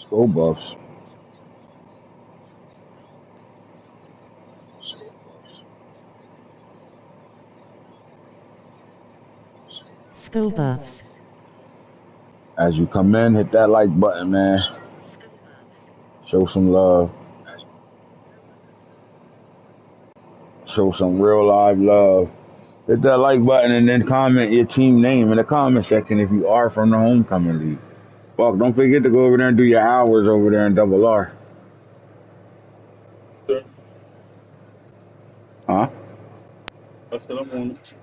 Go Buffs. School Buffs. As you come in, hit that like button, man. Show some love. Show some real live love. Hit that like button and then comment your team name in the comment section if you are from the homecoming league. Fuck, don't forget to go over there and do your hours over there in Double R. Sir, Huh? I said I'm on it.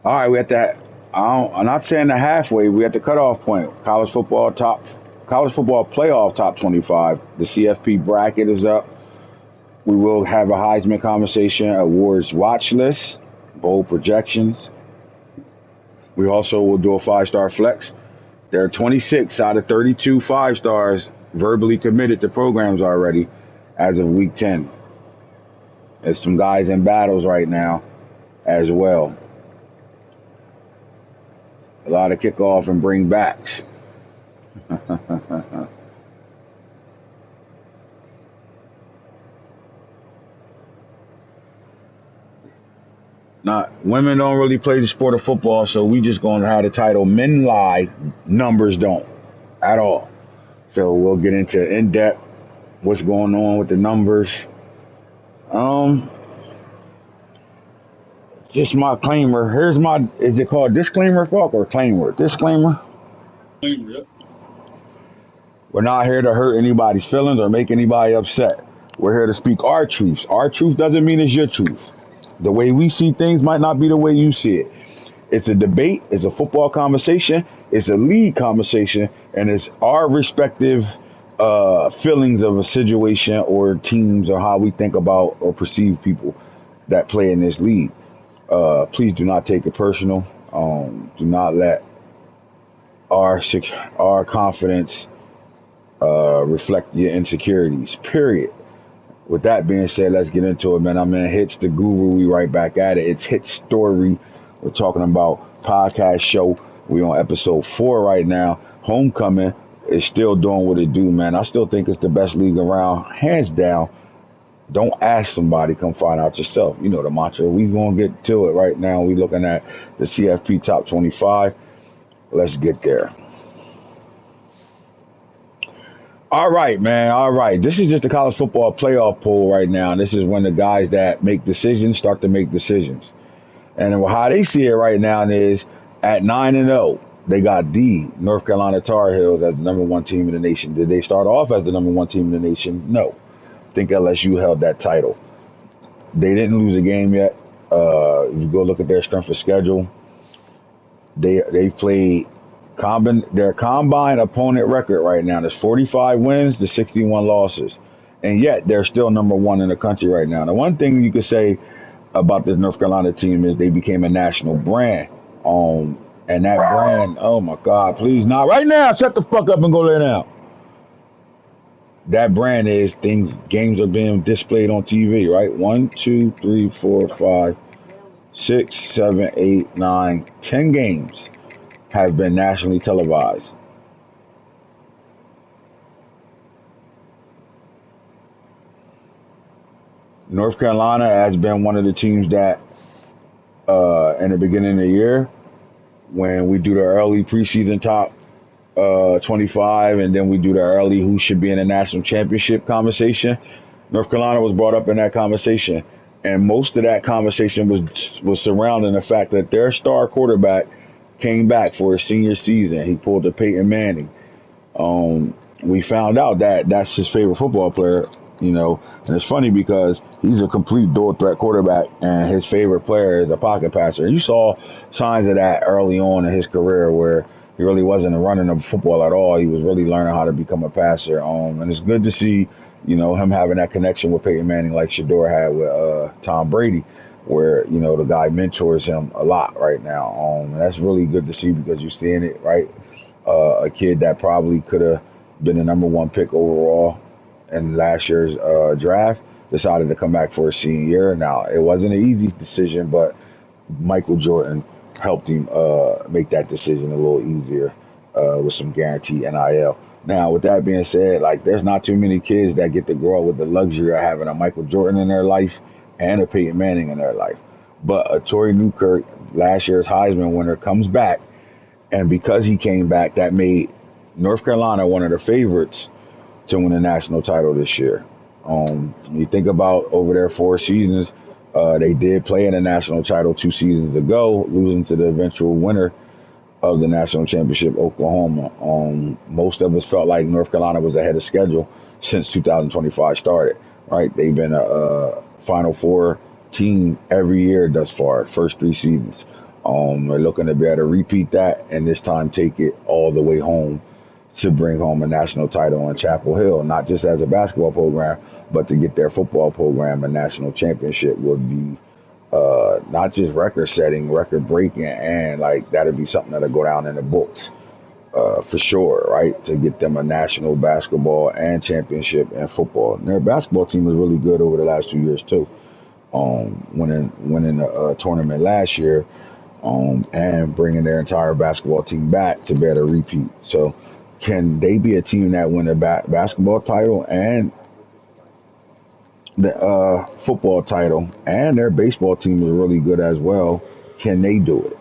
All right, we at that. I'm not saying the halfway. We at the cutoff point. College football playoff top 25. The CFP bracket is up. We will have a Heisman conversation, awards watch list, bold projections. We also will do a 5-star flex. There are 26 out of 32 5-stars verbally committed to programs already as of week 10. There's some guys in battles right now as well. A lot of kickoff and bring backs. Not women don't really play the sport of football, so we just gonna have the title "Men Lie, Numbers Don't" at all. So we'll get into in depth what's going on with the numbers. Um, just my claimer. Here's my. Is it called disclaimer, fuck, or claimer? Disclaimer. Yep. We're not here to hurt anybody's feelings or make anybody upset. We're here to speak our truths. Our truth doesn't mean it's your truth. The way we see things might not be the way you see it. It's a debate, it's a football conversation, it's a league conversation, and it's our respective feelings of a situation or teams or how we think about or perceive people that play in this league. Please do not take it personal. Do not let our confidence reflect your insecurities. Period. With that being said, let's get into it, man. I'm in Hits the Guru. We right back at it. It's HitsStory. We're talking about podcast show. We on episode 4 right now. Homecoming is still doing what it do, man. I still think it's the best league around, hands down. Don't ask somebody, come find out yourself. You know the mantra. We gonna get to it right now. We looking at the CFP top 25. Let's get there. All right, man. All right. This is just the college football playoff poll right now. This is when the guys that make decisions start to make decisions. And how they see it right now is at 9-0, they got the North Carolina Tar Heels as the number 1 team in the nation. Did they start off as the number 1 team in the nation? No. I think LSU held that title. They didn't lose a game yet. If you go look at their strength of schedule, they played their combined opponent record right now. There's 45 wins to 61 losses. And yet they're still number 1 in the country right now. The one thing you could say about this North Carolina team is they became a national brand. And that brand, oh my God, please not right now. Shut the fuck up and go lay down. That brand is games are being displayed on TV, right? 1, 2, 3, 4, 5, 6, 7, 8, 9, 10 games have been nationally televised. North Carolina has been one of the teams that, in the beginning of the year, when we do the early preseason top 25, and then we do the early who should be in the national championship conversation, North Carolina was brought up in that conversation. And most of that conversation was surrounding the fact that their star quarterback came back for his senior season. He pulled a Peyton Manning. We found out that that's his favorite football player, you know. And it's funny because he's a complete dual threat quarterback, and his favorite player is a pocket passer. You saw signs of that early on in his career where he really wasn't running the football at all. He was really learning how to become a passer. And it's good to see, you know, him having that connection with Peyton Manning like Shador had with Tom Brady, where, you know, the guy mentors him a lot right now. And that's really good to see because you're seeing it, right? A kid that probably could have been the number 1 pick overall in last year's draft decided to come back for his senior year. Now, it wasn't an easy decision, but Michael Jordan helped him make that decision a little easier with some guaranteed NIL. Now, with that being said, like there's not too many kids that get to grow up with the luxury of having a Michael Jordan in their life and a Peyton Manning in their life. But a Torrey Newkirk, last year's Heisman winner, comes back, and because he came back, that made North Carolina one of the favorites to win a national title this year. When you think about over their 4 seasons, they did play in a national title 2 seasons ago, losing to the eventual winner of the national championship, Oklahoma. Most of us felt like North Carolina was ahead of schedule since 2025 started, right? They've been a Final Four team every year thus far, first 3 seasons. They're looking to be able to repeat that and this time take it all the way home to bring home a national title on Chapel Hill, not just as a basketball program, but to get their football program a national championship would be not just record setting, record breaking, and like that'd be something that'll go down in the books for sure, right? To get them a national basketball and championship and football. And their basketball team was really good over the last 2 years too. Winning the tournament last year, and bringing their entire basketball team back to be able to repeat. So, can they be a team that win a basketball title and the football title, and their baseball team is really good as well? Can they do it?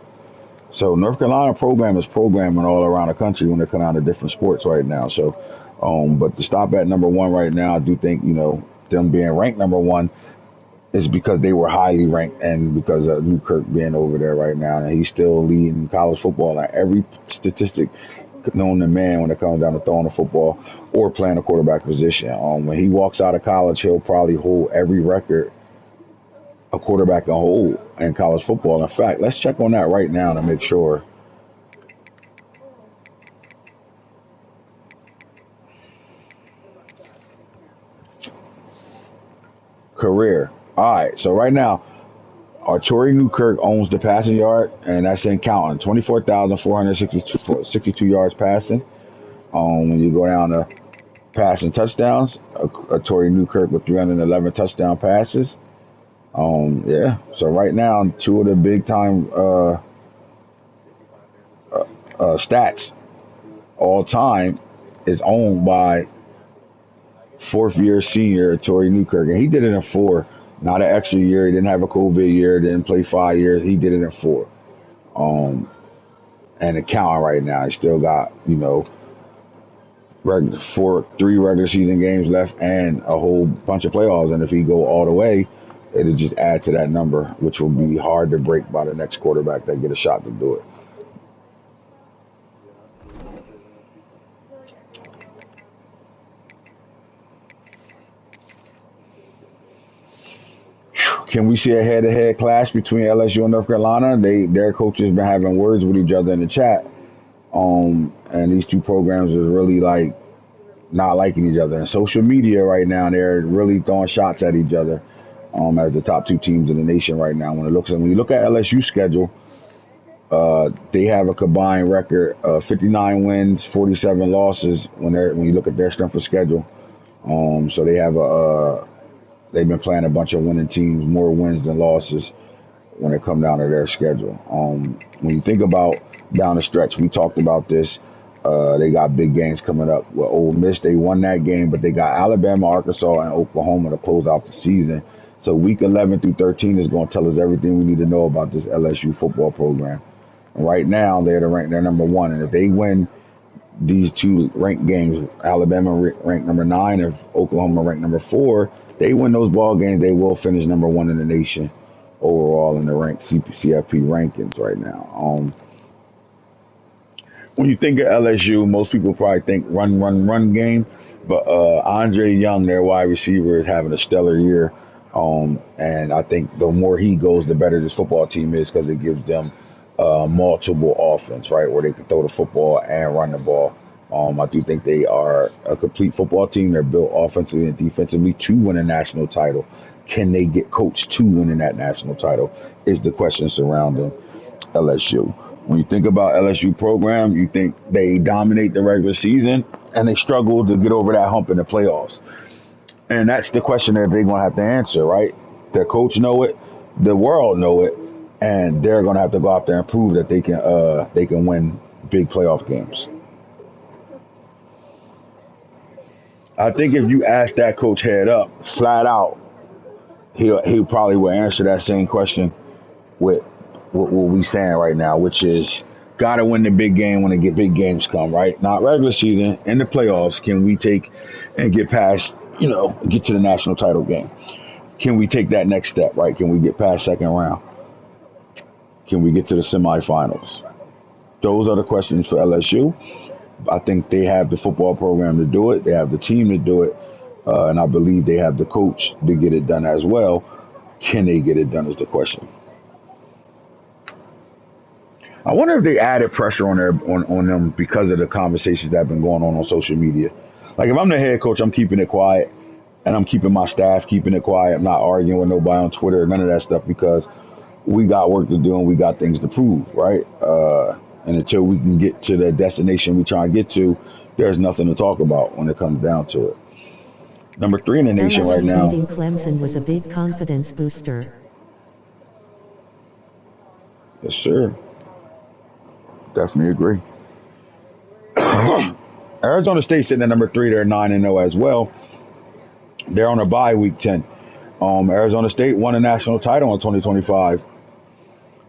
So North Carolina program is programming all around the country when they come out of different sports right now. So, but to stop at number one right now, I do think them being ranked number one is because they were highly ranked and because of Newkirk being over there right now, and he's still leading college football on every statistic known to man when it comes down to throwing the football or playing a quarterback position. When he walks out of college, he'll probably hold every record a quarterback can hold in college football. In fact, let's check on that right now to make sure. Career. All right, so right now, Torrey Newkirk owns the passing yard, and that's in counting 24,462 yards passing. When you go down to passing touchdowns, Torrey Newkirk with 311 touchdown passes. Yeah. So right now, two of the big time stats all time is owned by fourth year senior Torrey Newkirk, and he did it in 4. Not an extra year. He didn't have a COVID year. Didn't play 5 years. He did it in 4. And the counting right now, he still got 3 regular season games left and a whole bunch of playoffs. And if he go all the way, it'll just add to that number, which will be hard to break by the next quarterback that get a shot to do it. Can we see a head-to-head clash between LSU and North Carolina? Their coaches been having words with each other in the chat, and these two programs are really like not liking each other. And social media right now, they're really throwing shots at each other as the top 2 teams in the nation right now. When you look at LSU's schedule, they have a combined record of 59 wins, 47 losses. When you look at their strength of schedule, so they have they've been playing a bunch of winning teams, more wins than losses when it come down to their schedule. When you think about down the stretch, we talked about this. They got big games coming up. With Ole Miss, they won that game, but they got Alabama, Arkansas, and Oklahoma to close out the season. So week 11 through 13 is going to tell us everything we need to know about this LSU football program. And right now, they're number 1, and if they win these 2 ranked games, Alabama ranked number 9, and Oklahoma ranked number 4, they win those ball games, they will finish number 1 in the nation overall in the ranked CFP rankings right now. When you think of LSU, most people probably think run game, but Andre Young, their wide receiver, is having a stellar year. And I think the more he goes, the better this football team is because it gives them multiple offense, right, where they can throw the football and run the ball. I do think they are a complete football team. They're built offensively and defensively to win a national title. Can they get coached to winning that national title is the question surrounding LSU. When you think about LSU program, you think they dominate the regular season and they struggle to get over that hump in the playoffs. And that's the question that they're going to have to answer, right? Their coach know it. The world know it. and they're going to have to go out there and prove that they can win big playoff games. I think if you ask that coach head up, flat out, he probably will answer that same question with what we saying right now, which is got to win the big game when the big games come, right? Not regular season, in the playoffs. Can we take and get past, get to the national title game? Can we take that next step, right? Can we get past second round? Can we get to the semifinals? Those are the questions for LSU. I think they have the football program to do it. They have the team to do it. And I believe they have the coach to get it done as well. Can they get it done is the question. I wonder if they added pressure on them because of the conversations that have been going on social media. Like if I'm the head coach, I'm keeping it quiet, and I'm keeping my staff keeping it quiet. I'm not arguing with nobody on Twitter or none of that stuff because we got work to do and we got things to prove, right? And until we can get to the destination we try and get to, there's nothing to talk about when it comes down to it. Number 3 in the nation right LSU now. beating Clemson was a big confidence booster. Yes, sir. Definitely agree. Arizona State sitting at number 3. They're 9-0 as well. They're on a bye week 10. Arizona State won a national title in 2025.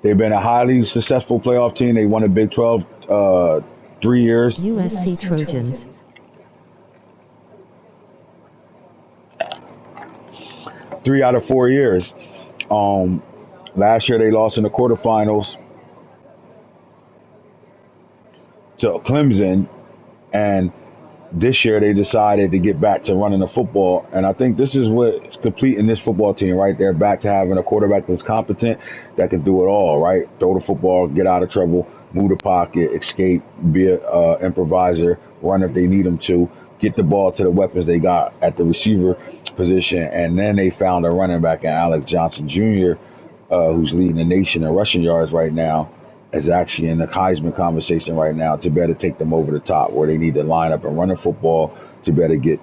They've been a highly successful playoff team. They won a Big 12 3 years. USC Trojans. 3 out of 4 years. Last year they lost in the quarterfinals to Clemson, and this year they decided to get back to running the football. And I think this is what's completing this football team, right? They're back to having a quarterback that's competent, that can do it all, right? Throw the football, get out of trouble, move the pocket, escape, be an improviser, run if they need them to, get the ball to the weapons they got at the receiver position. And then they found a running back in Alex Johnson Jr., who's leading the nation in rushing yards right now, is actually in the Heisman conversation right now to better take them over the top, where they need to line up and run the football to better get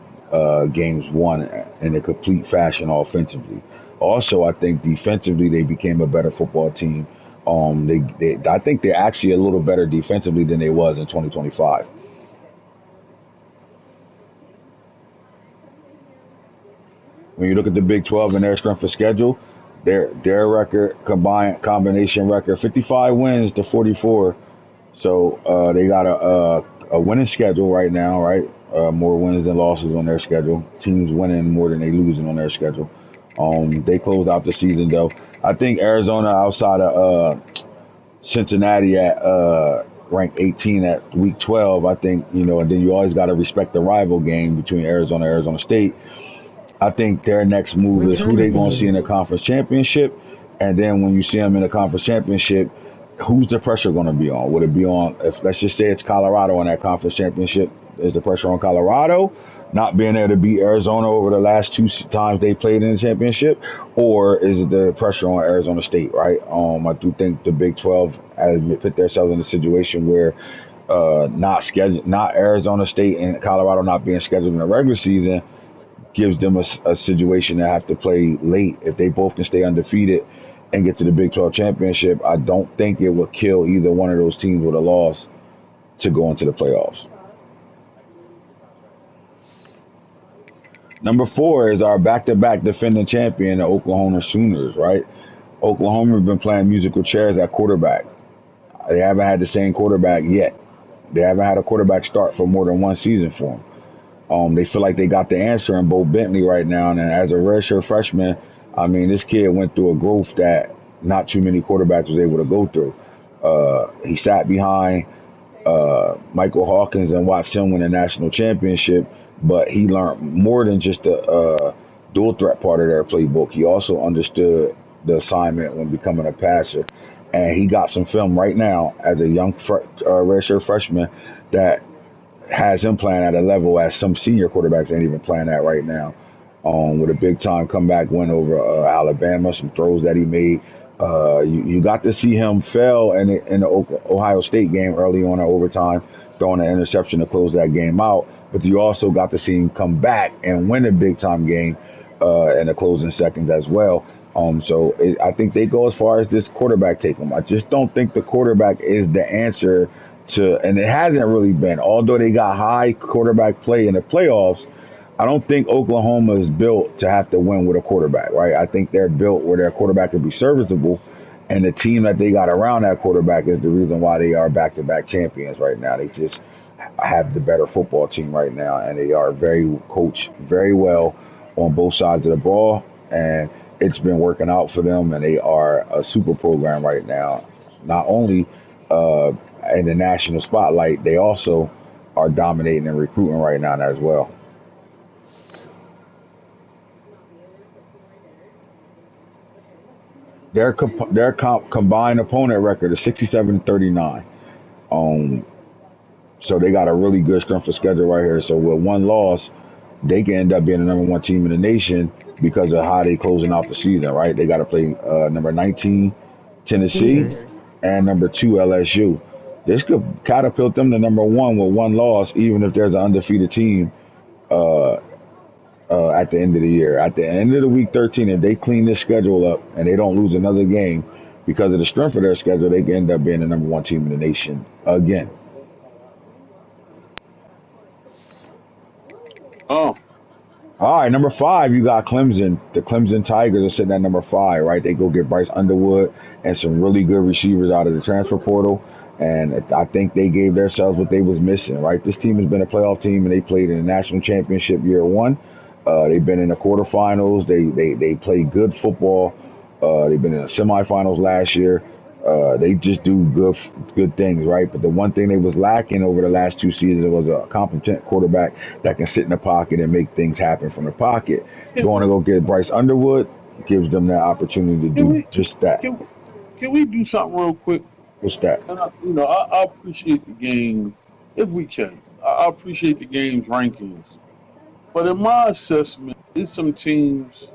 games won in a complete fashion offensively. Also, I think defensively they became a better football team. I think they're actually a little better defensively than they was in 2025. When you look at the Big 12 and their strength of schedule, their record, combination record, 55 wins to 44. So they got a winning schedule right now, right? More wins than losses on their schedule. Teams winning more than they losing on their schedule. They closed out the season though. I think Arizona outside of Cincinnati at ranked 18 at week 12. I think, and then you always got to respect the rival game between Arizona and Arizona State. I think their next move is who they going to see in the conference championship. And then when you see them in the conference championship, who's the pressure going to be on? Would it be on, if let's just say it's Colorado in that conference championship, is the pressure on Colorado not being able to beat Arizona over the last 2 times they played in the championship? Or is it the pressure on Arizona State, right? I do think the Big 12 has put themselves in a situation where not Arizona State and Colorado not being scheduled in the regular season gives them a situation to have to play late. If they both can stay undefeated and get to the Big 12 championship, I don't think it would kill either one of those teams with a loss to go into the playoffs. Number 4 is our back-to-back defending champion, the Oklahoma Sooners, right? Oklahoma have been playing musical chairs at quarterback. They haven't had the same quarterback yet. They haven't had a quarterback start for more than one season for them. They feel like they got the answer in Bo Bentley right now. And as a redshirt freshman, I mean, this kid went through a growth that not too many quarterbacks was able to go through. He sat behind Michael Hawkins and watched him win a national championship, but he learned more than just the dual threat part of their playbook. He also understood the assignment when becoming a passer. And he got some film right now as a young redshirt freshman that has him playing at a level as some senior quarterbacks ain't even playing at right now. With a big time comeback win over Alabama, some throws that he made. You got to see him fail in the Ohio State game early on in overtime, throwing an interception to close that game out. But you also got to see him come back and win a big time game in the closing seconds as well. I think they go as far as this quarterback take them. I just don't think the quarterback is the answer to, and it hasn't really been. Although they got high quarterback play in the playoffs, I don't think Oklahoma is built to have to win with a quarterback, right? I think they're built where their quarterback could be serviceable, and the team that they got around that quarterback is the reason why they are back-to-back champions right now. They just have the better football team right now, and they are very coached very well on both sides of the ball, and it's been working out for them, and they are a super program right now. Not only uh, in the national spotlight, they also are dominating and recruiting right now as well. Their combined opponent record is 67-39. Um, so they got a really good strength of schedule right here. So with one loss, they can end up being the number one team in the nation because of how they closing out the season. Right? They got to play number 19 Tennessee Haters. and number 2 LSU. This could catapult them to number one with one loss, even if there's an undefeated team uh, at the end of the year. At the end of the week 13, if they clean this schedule up and they don't lose another game because of the strength of their schedule, they can end up being the number one team in the nation again. Oh, All right, number 5, you got Clemson. The Clemson Tigers are sitting at number 5, right? They go get Bryce Underwood and some really good receivers out of the transfer portal. And I think they gave themselves what they was missing, right? This team has been a playoff team, and they played in the national championship year one. They've been in the quarterfinals. They play good football. They've been in the semifinals last year. They just do good things, right? But the one thing they was lacking over the last 2 seasons was a competent quarterback that can sit in the pocket and make things happen from the pocket. can, Going to go get Bryce Underwood gives them that opportunity to can do we just that. can we do something real quick? What's that? And I appreciate the game if we can. I appreciate the game's rankings, but in my assessment, there's some teams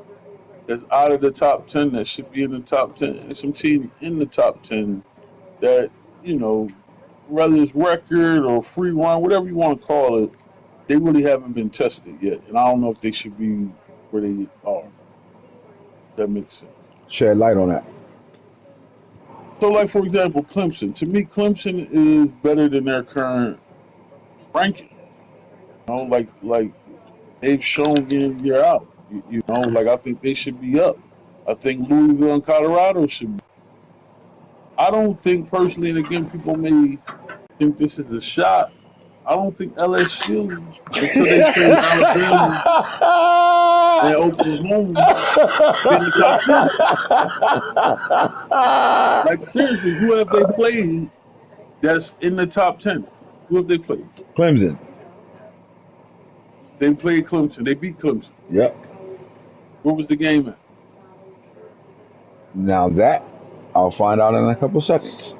that's out of the top 10 that should be in the top 10, and some teams in the top 10 that you know, whether it's record or free run, whatever you want to call it, they really haven't been tested yet, and I don't know if they should be where they are. That makes sense. Shed light on that. So, like for example, Clemson. To me, Clemson is better than their current ranking. Like they've shown year in year out. Like I think they should be up. I think Louisville and Colorado should be. I don't think personally, and again, people may think this is a shot. I don't think LSU until they play Alabama and Oklahoma be in the top 10. Like seriously, who have they played that's in the top 10? Who have they played? Clemson. They played Clemson. They beat Clemson. Yep. What was the game at? Now that I'll find out in a couple seconds.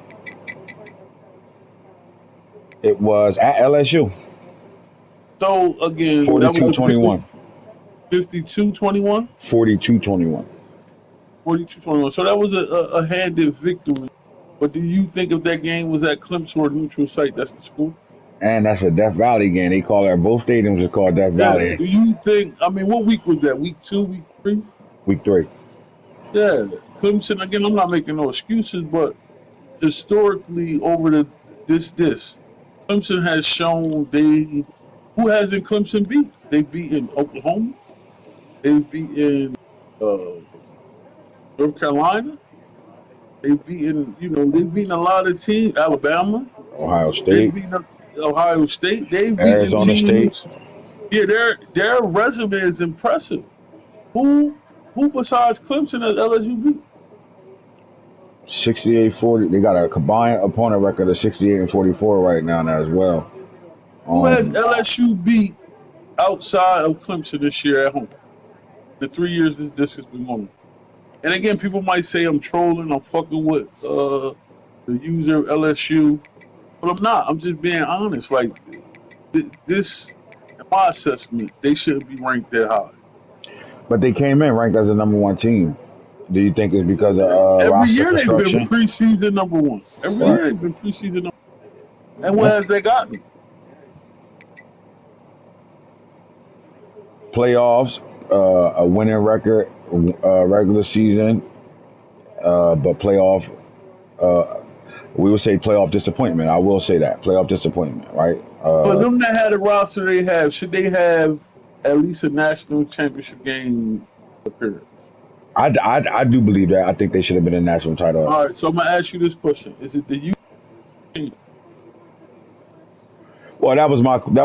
It was at LSU. So again, that was a big 42-21. 52-21, 42-21. 42-21. So that was a handed victory. But do you think if that game was at Clemson or a neutral site, that's the score? And that's a Death Valley game. They call it, both stadiums are called Death Yeah. Valley. Do you think? I mean, what week was that? Week 2, week 3? Week 3. Yeah, Clemson. Again, I'm not making no excuses, but historically, over this, Clemson has shown they. Who hasn't Clemson beat? They've beaten Oklahoma. They've beaten uh, North Carolina. They've beaten a lot of teams. Alabama. Ohio They've State. beaten Ohio State. They've beaten Arizona State. teams. Yeah, their resume is impressive. Who besides Clemson has LSU beat? 68-40. They got a combined opponent record of 68-44 right now as well. Who has Um, LSU beat outside of Clemson this year at home? The 3 years this has been going on. And again, people might say I'm trolling, I'm fucking with the user of LSU, but I'm not. I'm just being honest. Like this, in my assessment, they shouldn't be ranked that high. but they came in ranked as the number one team. Do you think it's because of Every roster year they've been construction? preseason number one. Every Right. year they've been preseason number one. And what Yeah. has they gotten? Playoffs, a winning record regular season, but playoff. Uh, we would say playoff disappointment. I will say that playoff disappointment, right? But them that had a roster they have, should they have at least a national championship game appearance? I do believe that. I think they should have been a national title. All right, so I'm gonna ask you this question: is it the U team? Well, that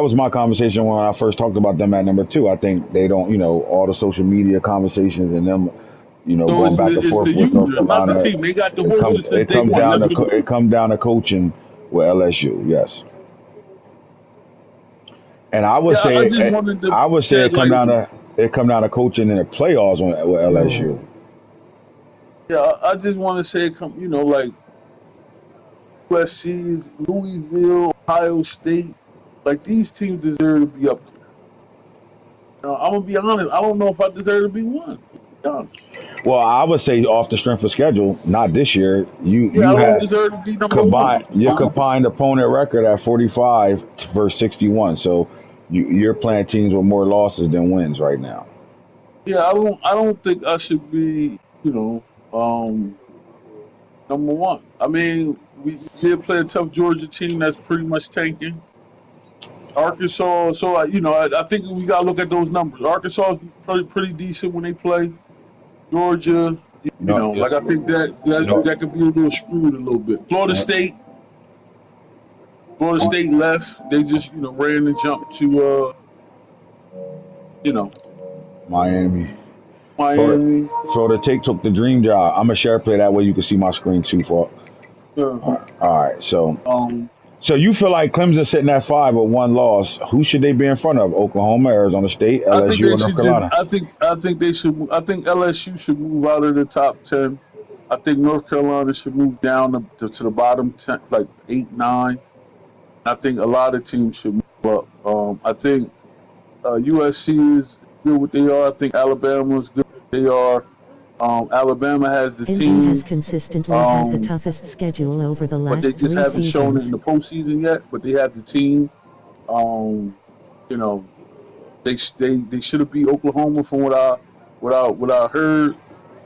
was my conversation when I first talked about them at number two. I think they don't, all the social media conversations and them, So going back and it's forth the with North users, not the Carolina. team. They got the It comes horses since it day comes one. down Let's to remember. it comes down to coaching with LSU. Yes, and Yeah, I just wanted to I would say that like it come down to coaching in the playoffs with Whoa. LSU. yeah, I just want to say like USC, Louisville, Ohio State, like these teams deserve to be up there. I'm gonna be honest. I don't know if I deserve to be one. To be honest. Well, I would say off the strength of schedule, not this year. You Yeah, I you don't had deserve to be number combined one. your combined opponent record at 45 versus 61. So you're playing teams with more losses than wins right now. Yeah, I don't think I should be, um, number one. I mean, we did play a tough Georgia team that's pretty much tanking. Arkansas, so I think we gotta look at those numbers. Arkansas is pretty decent when they play. Georgia, No, like I think that that no, that could be a little screwed a little bit. Florida State left. They just ran and jumped to you know Miami. Florida, Miami. Florida Take took the dream job. I'm a share play that way you can see my screen too. For Uh, all right, um, so you feel like Clemson sitting at five with one loss? Who should they be in front of? Oklahoma, Arizona State, I think LSU, they or North should just. Carolina? I think they should. I think LSU should move out of the top 10. I think North Carolina should move down to the bottom 10, like 8, 9. I think a lot of teams should move up. I think USC is good what they are. I think Alabama is good what they are. Alabama has the Indy has team, consistently had the um, toughest schedule over the but they last just three haven't shown it in seasons. the postseason yet. But they have the team. Um, you know, they should have beat Oklahoma from what I heard,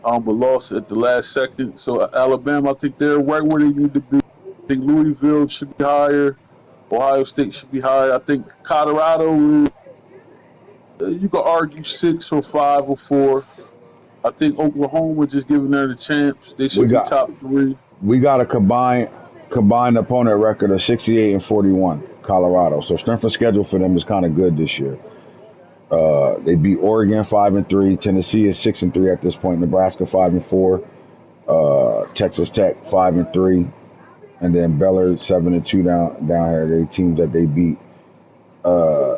but lost at the last second. So Alabama, I think they're right where they need to be. I think Louisville should be higher. Ohio State should be higher. I think Colorado, you could argue 6 or 5 or 4. I think Oklahoma just giving them the chance. They We should be got top 3. we got a combined opponent record of 68 and 41. Colorado. So strength of schedule for them is kind of good this year. They beat Oregon 5-3. Tennessee is 6-3 at this point. Nebraska 5-4. Texas Tech 5-3, and then Baylor 7-2 down here. They teams that they beat uh,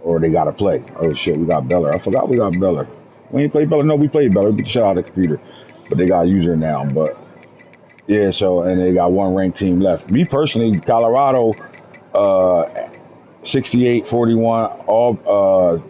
or they got to play. Oh shit, we got Baylor. I forgot we got Baylor. We ain't played Baylor. No, we played Baylor. We beat the shit out of the computer, but they got a user now. But yeah, so and they got one ranked team left. Me personally, Colorado, uh, 68-41. All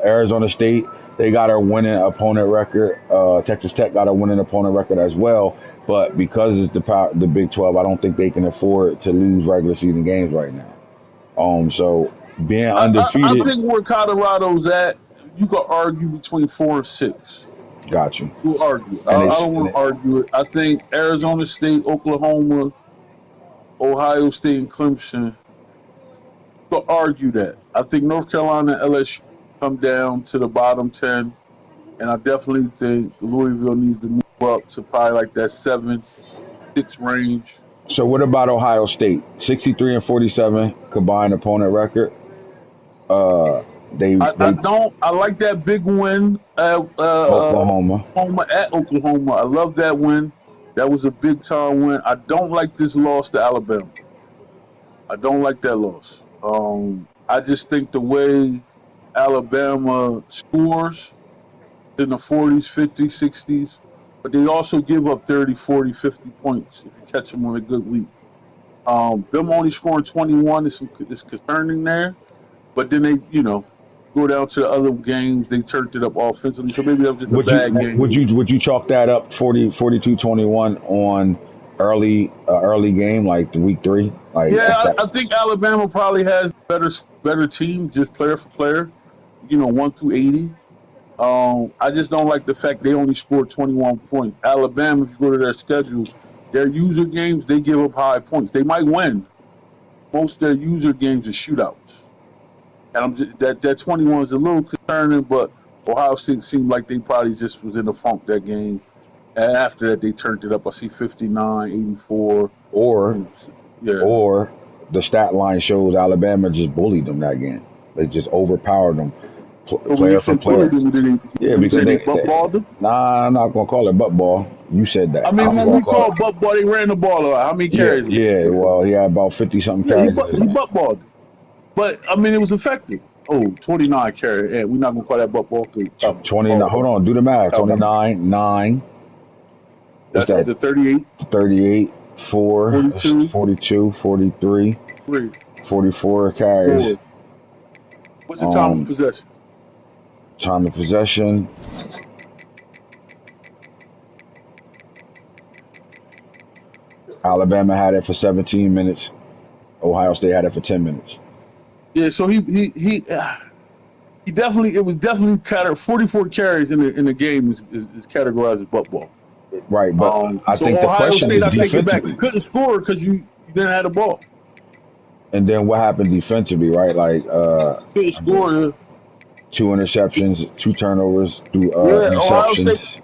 Arizona State, they got a winning opponent record. Texas Tech got a winning opponent record as well. But because it's the Big 12, I don't think they can afford to lose regular season games right now. So being I undefeated, think where Colorado's at, you could argue between 4 and 6. got you. We'll argue it. And I they don't want to argue it. I think Arizona State, Oklahoma, Ohio State, and Clemson could argue that. I think North Carolina and LSU come down to the bottom 10, and I definitely think Louisville needs to move up to probably like that 7, 6 range. so what about Ohio State? 63 and 47 combined opponent record. Uh, they I they don't. I like that big win Oklahoma. Oklahoma at Oklahoma. I love that win. That was a big time win. I don't like this loss to Alabama. I don't like that loss. I just think the way Alabama scores in the 40s, 50s, 60s, but they also give up 30, 40, 50 points if you catch them on a good week. Them only scoring 21 is concerning there, but then they, go down to the other games, they turned it up offensively, so maybe that was just a Would you bad would game. you would you chalk that up 42-21 on early game like the week 3? Like Yeah, I think Alabama probably has better team, just player for player, 1 through 80. I just don't like the fact they only scored 21 points. Alabama, if you go to their schedule, their user games, they give up high points. They might win. Most of their user games are shootouts. And I'm just, that 21 is a little concerning, but Ohio State seemed like they probably just was in the funk that game. And after that, they turned it up. I see 59, 84. Or Yeah. or the stat line shows Alabama just bullied them that game. They just overpowered them, So when player you for say player. Yeah, because they butt balled them? Nah, I'm not gonna call it butt ball. You said that. I mean, I'm when gonna we call call butt ball, they ran the ball out. How many it. carries? Yeah. Well, he had about 50 something Yeah, carries. he butt balled it. But, I mean, it was effective. Oh, 29 carry. Yeah, we're not going to call that butt ball. 29. Hold on, do the math. 29, 9. What's That's that? the 38. 38, 4, 42. 42, 43, 3, 44 carries. 4. What's the time of possession? Time of possession. Alabama had it for 17 minutes. Ohio State had it for 10 minutes. Yeah, so he definitely, it was definitely 44 carries in the game is categorized as butt ball. Right, but I so think the Ohio question State, is I take it back. defensively. You couldn't score because you didn't have the ball. And then what happened defensively, right? Like Couldn't score. 2 interceptions, 2 turnovers, 2 Ohio State, interceptions,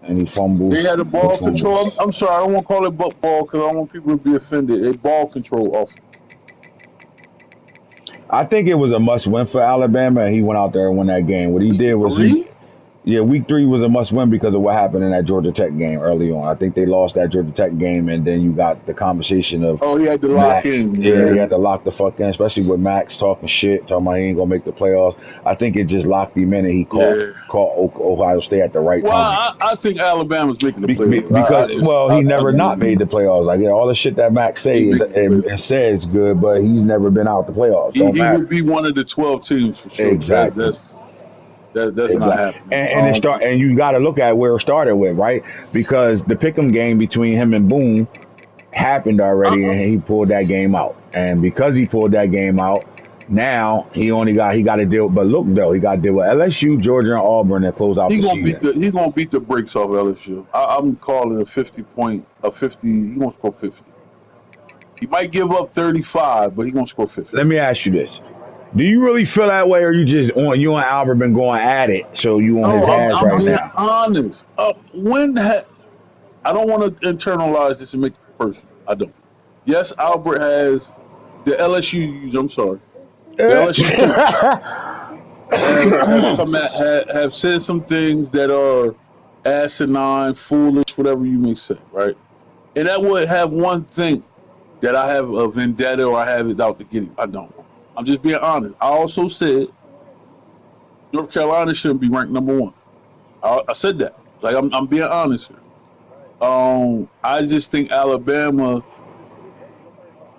any fumbles. they had the ball control. I'm sorry, I don't want to call it butt ball because I don't want people to be offended. A ball control offense. I think it was a must win for Alabama, and he went out there and won that game. What he did was week 3 was a must win because of what happened in that Georgia Tech game early on. I think they lost that Georgia Tech game, and then you got the conversation of he had to Max. lock in. Yeah, he had to lock the fuck in, especially with Max talking shit, talking about he ain't gonna make the playoffs. I think it just locked him in, and he caught Ohio State at the right time. Well, I think Alabama's making the playoffs. Because he never not made the playoffs. Like all the shit that Max say it says good, but he's never been out the playoffs. He would be one of the 12 teams for sure. Exactly. That's not happening. And you got to look at where it started with, right? Because the pick'em game between him and Boone happened already, and he pulled that game out. And because he pulled that game out, now he got to deal. But look though, he got to deal with LSU, Georgia, and Auburn and close out the season. He's gonna beat the brakes off LSU. I'm calling a 50. He gonna score 50. He might give up 35, but he gonna score 50. Let me ask you this. Do you really feel that way, or you and Albert been going at it, so you on his ass right now? I'm being honest. I don't want to internalize this and make it personal. I don't. Yes, Albert has the LSU user. I'm sorry. The LSU coach have said some things that are asinine, foolish, whatever you may say, right? And that would have one thing that I have a vendetta or I have it out to get him. I don't. I'm just being honest. I also said North Carolina shouldn't be ranked number 1. I said that. Like I'm being honest here. I just think Alabama,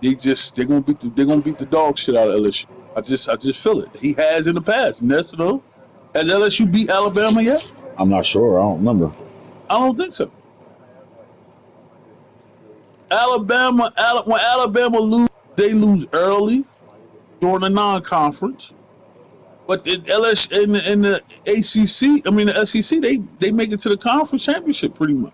they're gonna beat the dog shit out of LSU. I just feel it. He has in the past. Nesto, has LSU beat Alabama yet? I'm not sure. I don't remember. I don't think so. When Alabama lose, they lose early during the non-conference. But in LSU, in the ACC, I mean the SEC, they make it to the conference championship pretty much.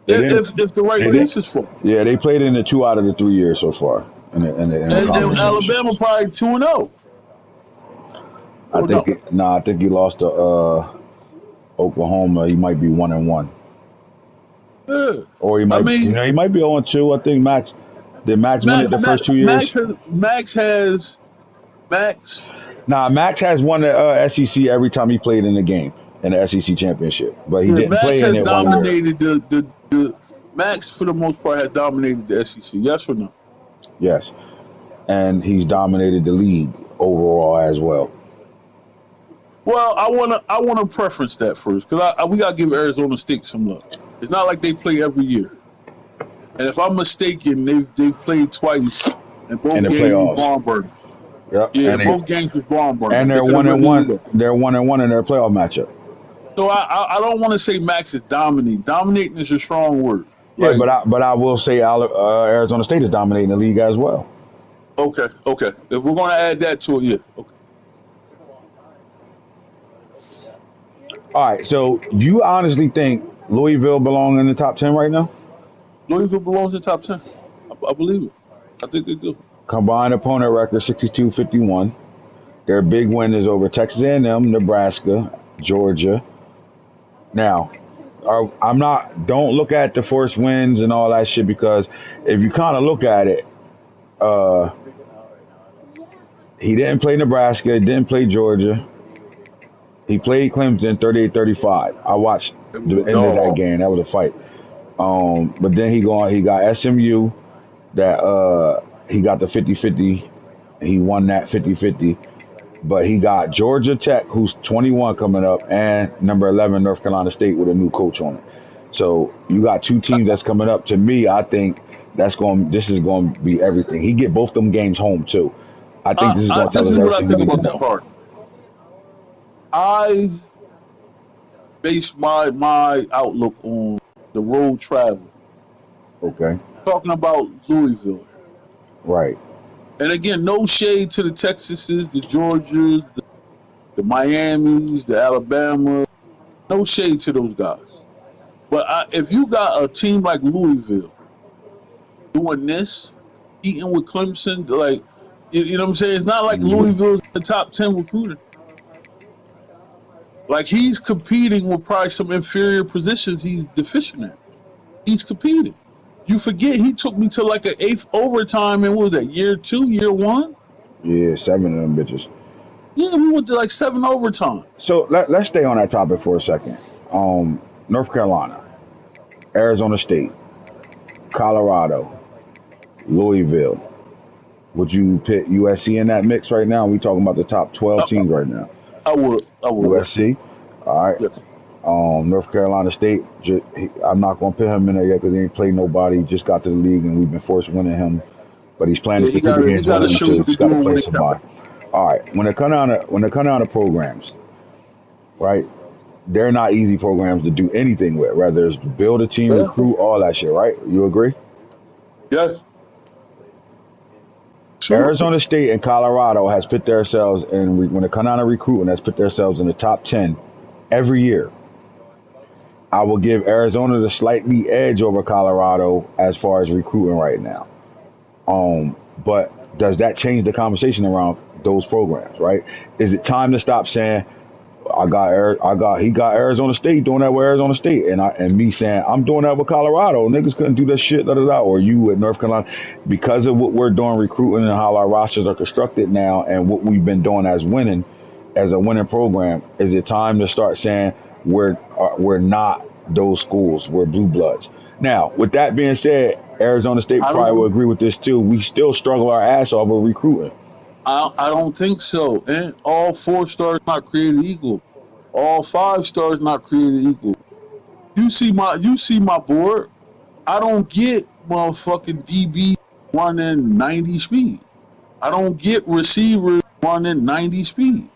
If the right pieces for them. Yeah, they played in the 2 out of the 3 years so far. In the Alabama probably 2-0. I think he lost to Oklahoma. He might be 1-1. Yeah. Or he might be 0-2. I think Max win it the first 2 years. Max has won the SEC every time he played in the game in the SEC championship, but he didn't play in it 1 year. Max for the most part has dominated the SEC. Yes or no? Yes, and he's dominated the league overall as well. Well, I wanna preference that first because we gotta give Arizona State some love. It's not like they play every year, and if I'm mistaken, they played twice, and both games were barn burners. Yep. Yeah, both games were barn burners. And they're 1-1. They're 1-1 in their playoff matchup. So I don't want to say Max is dominating. Dominating is a strong word. Yeah, but I will say Arizona State is dominating the league as well. Okay. If we're going to add that to it, yeah. Okay. All right. So you honestly think Louisville belong in the top 10 right now? Louisville belongs in the top 10. I believe it. I think they do. Combined opponent record 62-51. Their big win is over Texas A&M, Nebraska, Georgia. Now, I'm not. Don't look at the first wins and all that shit because if you kind of look at it, uh, he didn't play Nebraska, didn't play Georgia. He played Clemson 38-35. I watched It was the a end of that dog. game. That was a fight. But then he got SMU that he got the 50-50. He won that 50-50. But he got Georgia Tech, who's 21 coming up, and number 11 North Carolina State with a new coach on it. So you got two teams that's coming up. To me, I think this is going to be everything. He get both them games home too. I think this is going to tell This us is what I everything we think need to about that know. part. I base my outlook on the road travel. Okay, Talking about Louisville. right. And again, no shade to the Texases, the Georgias, the Miamis, the Alabama. No shade to those guys. But if you got a team like Louisville doing this, eating with Clemson, like, you know what I'm saying? It's not like Mhm. Louisville's the top 10 recruiter. Like, he's competing with probably some inferior positions he's deficient at. He's competing. You forget he took me to like an eighth overtime in, what was that, year 2, year 1? Yeah, 7 of them bitches. Yeah, we went to like 7 overtime. So let's stay on that topic for a second. North Carolina, Arizona State, Colorado, Louisville. Would you put USC in that mix right now? We talking about the top 12 I, teams right now. I would, USC, all right. yes. North Carolina State. I'm not gonna put him in there yet because he ain't played nobody. He just got to the league and we've been forced winning him. But he's playing the Yeah, strategic he games got to home, show so you he's can got to do it play when it counts. somebody. All right. When it come down to programs, right? They're not easy programs to do anything with. Whether it's build a team, Yeah, recruit, all that shit. Right? You agree? yes, sure. Arizona State and Colorado has put themselves in when it comes down to recruiting, has put themselves in the top 10 every year. I will give Arizona the slightly edge over Colorado as far as recruiting right now. But does that change the conversation around those programs? Right? Is it time to stop saying he got Arizona State doing that with Arizona State, and me saying I'm doing that with Colorado. Niggas couldn't do that shit, or you with North Carolina, because of what we're doing recruiting and how our rosters are constructed now, and what we've been doing as a winning program. Is it time to start saying we're not those schools, we're blue bloods? Now, with that being said, Arizona State I probably will don't, agree with this too. We still struggle our ass off with recruiting. I don't think so. And all 4 stars not created equal. All 5 stars not created equal. You see my board. I don't get motherfucking DB running 90 speed. I don't get receivers running 90 speed.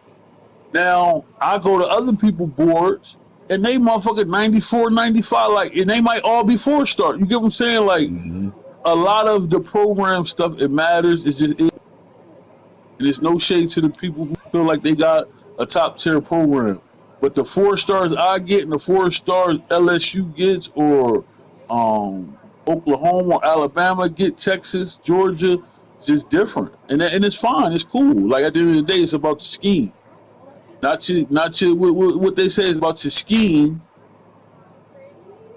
Now, I go to other people's boards and they motherfucking 94, 95, like, and they might all be 4 star. You get what I'm saying? Like, Hmm. a lot of the program stuff, it matters. It's just, and it's no shade to the people who feel like they got a top tier program. But the 4 stars I get and the 4 stars LSU gets, or Oklahoma or Alabama get, Texas, Georgia, it's just different. And it's fine. It's cool. Like, at the end of the day, it's about the scheme. Not your what they say is about your scheme.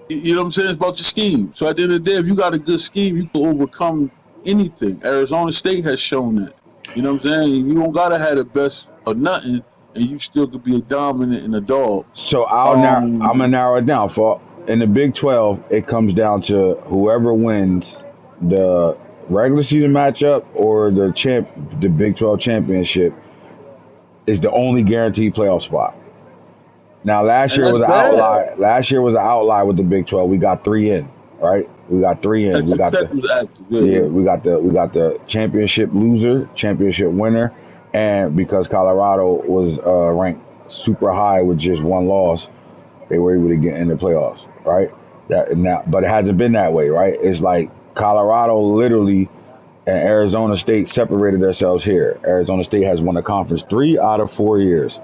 You know what I'm saying? It's about your scheme. So at the end of the day, if you got a good scheme, you can overcome anything. Arizona State has shown that. You know what I'm saying? You don't gotta have the best or nothing, and you still could be a dominant and a dog. So I'm gonna Um, narrow it down. For in the Big 12, it comes down to whoever wins the regular season matchup or the Big 12 championship is the only guaranteed playoff spot. Now last and year that's was an bad. outlier. Last year was an outlier with the Big 12. We got three in, right? We got three in. We Texas got Tech the was active. Yeah, Yeah, yeah. we got the championship loser, championship winner, and because Colorado was ranked super high with just one loss, they were able to get in the playoffs, right? That now, but it hasn't been that way, right? It's like Colorado literally and Arizona State separated themselves here. Arizona State has won the conference 3 out of 4 years.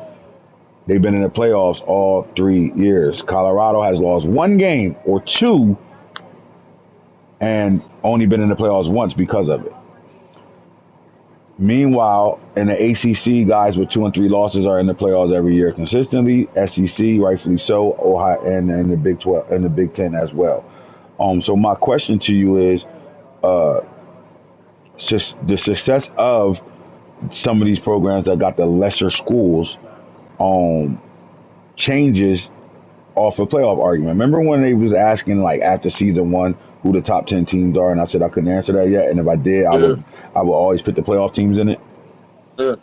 They've been in the playoffs all 3 years. Colorado has lost one game or two and only been in the playoffs once because of it. Meanwhile, in the ACC, guys with 2 and 3 losses are in the playoffs every year consistently. SEC, rightfully so. Ohio, and the Big 12 and the Big 10 as well. So my question to you is, uh, the success of some of these programs that got the lesser schools, um, changes off a playoff argument. Remember when they was asking like after season one who the top 10 teams are, and I said I couldn't answer that yet, and if I did, Yeah, I would always put the playoff teams in it. yeah,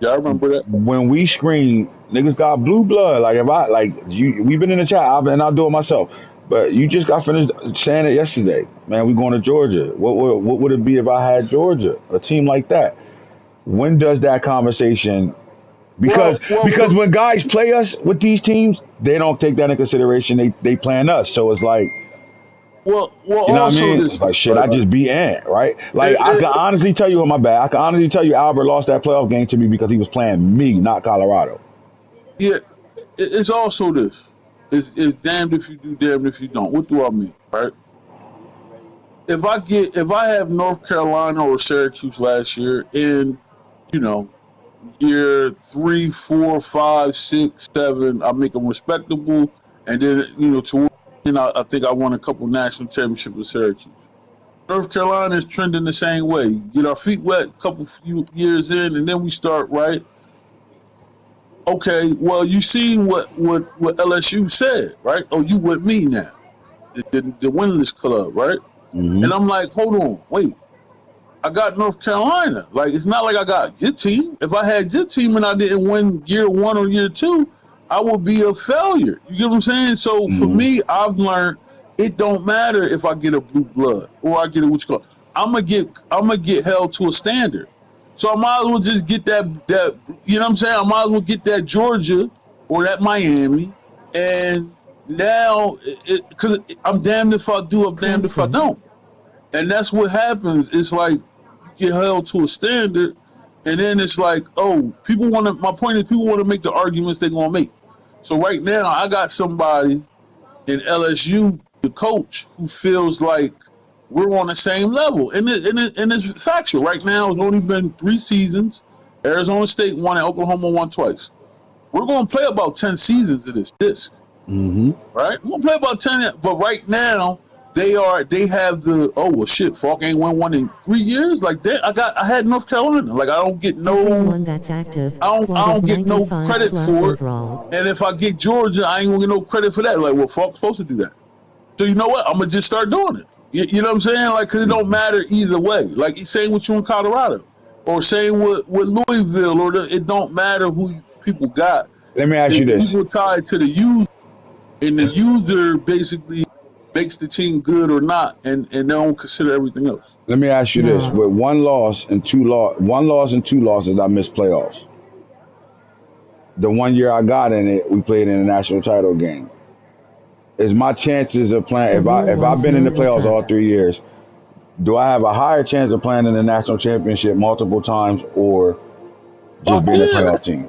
yeah. I remember that. When we screen, niggas got blue blood. Like if I like you, we've been in the chat, and I'll do it myself. But you just got finished saying it yesterday, man. We going to Georgia. What would it be if I had Georgia, a team like that? When does that conversation? Because Well, because when guys play us with these teams, they don't take that in consideration. They plan us, so it's like, well. you know what I Also, mean? this It's like shit. right? I just beat Ant, right? Like It, I can it, honestly tell you, my bad. I can honestly tell you, Albert lost that playoff game to me because he was playing me, not Colorado. yeah, it's also this. It's damned if you do, damned if you don't. What do I mean, right? If I have North Carolina or Syracuse last year in, you know, year 3, 4, 5, 6, 7, I make them respectable, and then to I think I won a couple national championships with Syracuse. North Carolina is trending the same way. Get our feet wet a couple few years in, and then we start right. Okay, well, you seen what LSU said, right? Oh, you with me now, the winless club, right? Hmm. And I'm like, hold on, wait. I got North Carolina. Like, it's not like I got your team. If I had your team and I didn't win year 1 or year 2, I would be a failure. You get what I'm saying? So for Hmm. me, I've learned it don't matter if I get a blue blood or I get a what you call. I'm gonna get held to a standard. So I might as well just get that you know what I'm saying? I might as well get that Georgia or that Miami, and now because I'm damned if I do, I'm damned if I Clemson. don't. And that's what happens. It's like you get held to a standard, and then it's like, oh, people want to. My point is, people want to make the arguments they're gonna make. So right now, I got somebody in LSU, the coach, who feels like we're on the same level, and it's factual. Right now, it's only been 3 seasons. Arizona State won and Oklahoma won twice. We're gonna play about 10 seasons of this disc, Hmm. right? We'll play about 10, but right now they have the oh well shit, Falk ain't won one in 3 years. Like that, I had North Carolina. Like Everyone that's active. I Squad is don't get no 95 credit plus for it. overall. And if I get Georgia, I ain't gonna get no credit for that. Like, well, Falk's supposed to do that. So you know what? I'm gonna just start doing it. You know what I'm saying? Like, cause it don't matter either way. Like same with you in Colorado, or same with Louisville, it don't matter who people got. Let me ask you this. People tied to the user, and the user basically makes the team good or not, and they don't consider everything else. Let me ask you this. No. With one loss and 2 losses, I missed playoffs. The 1 year I got in it, we played in a national title game. Is my chances of playing The real if I've ones been in know the what's playoffs all up. 3 years, do I have a higher chance of playing in the national championship multiple times or Oh just being a yeah, playoff team?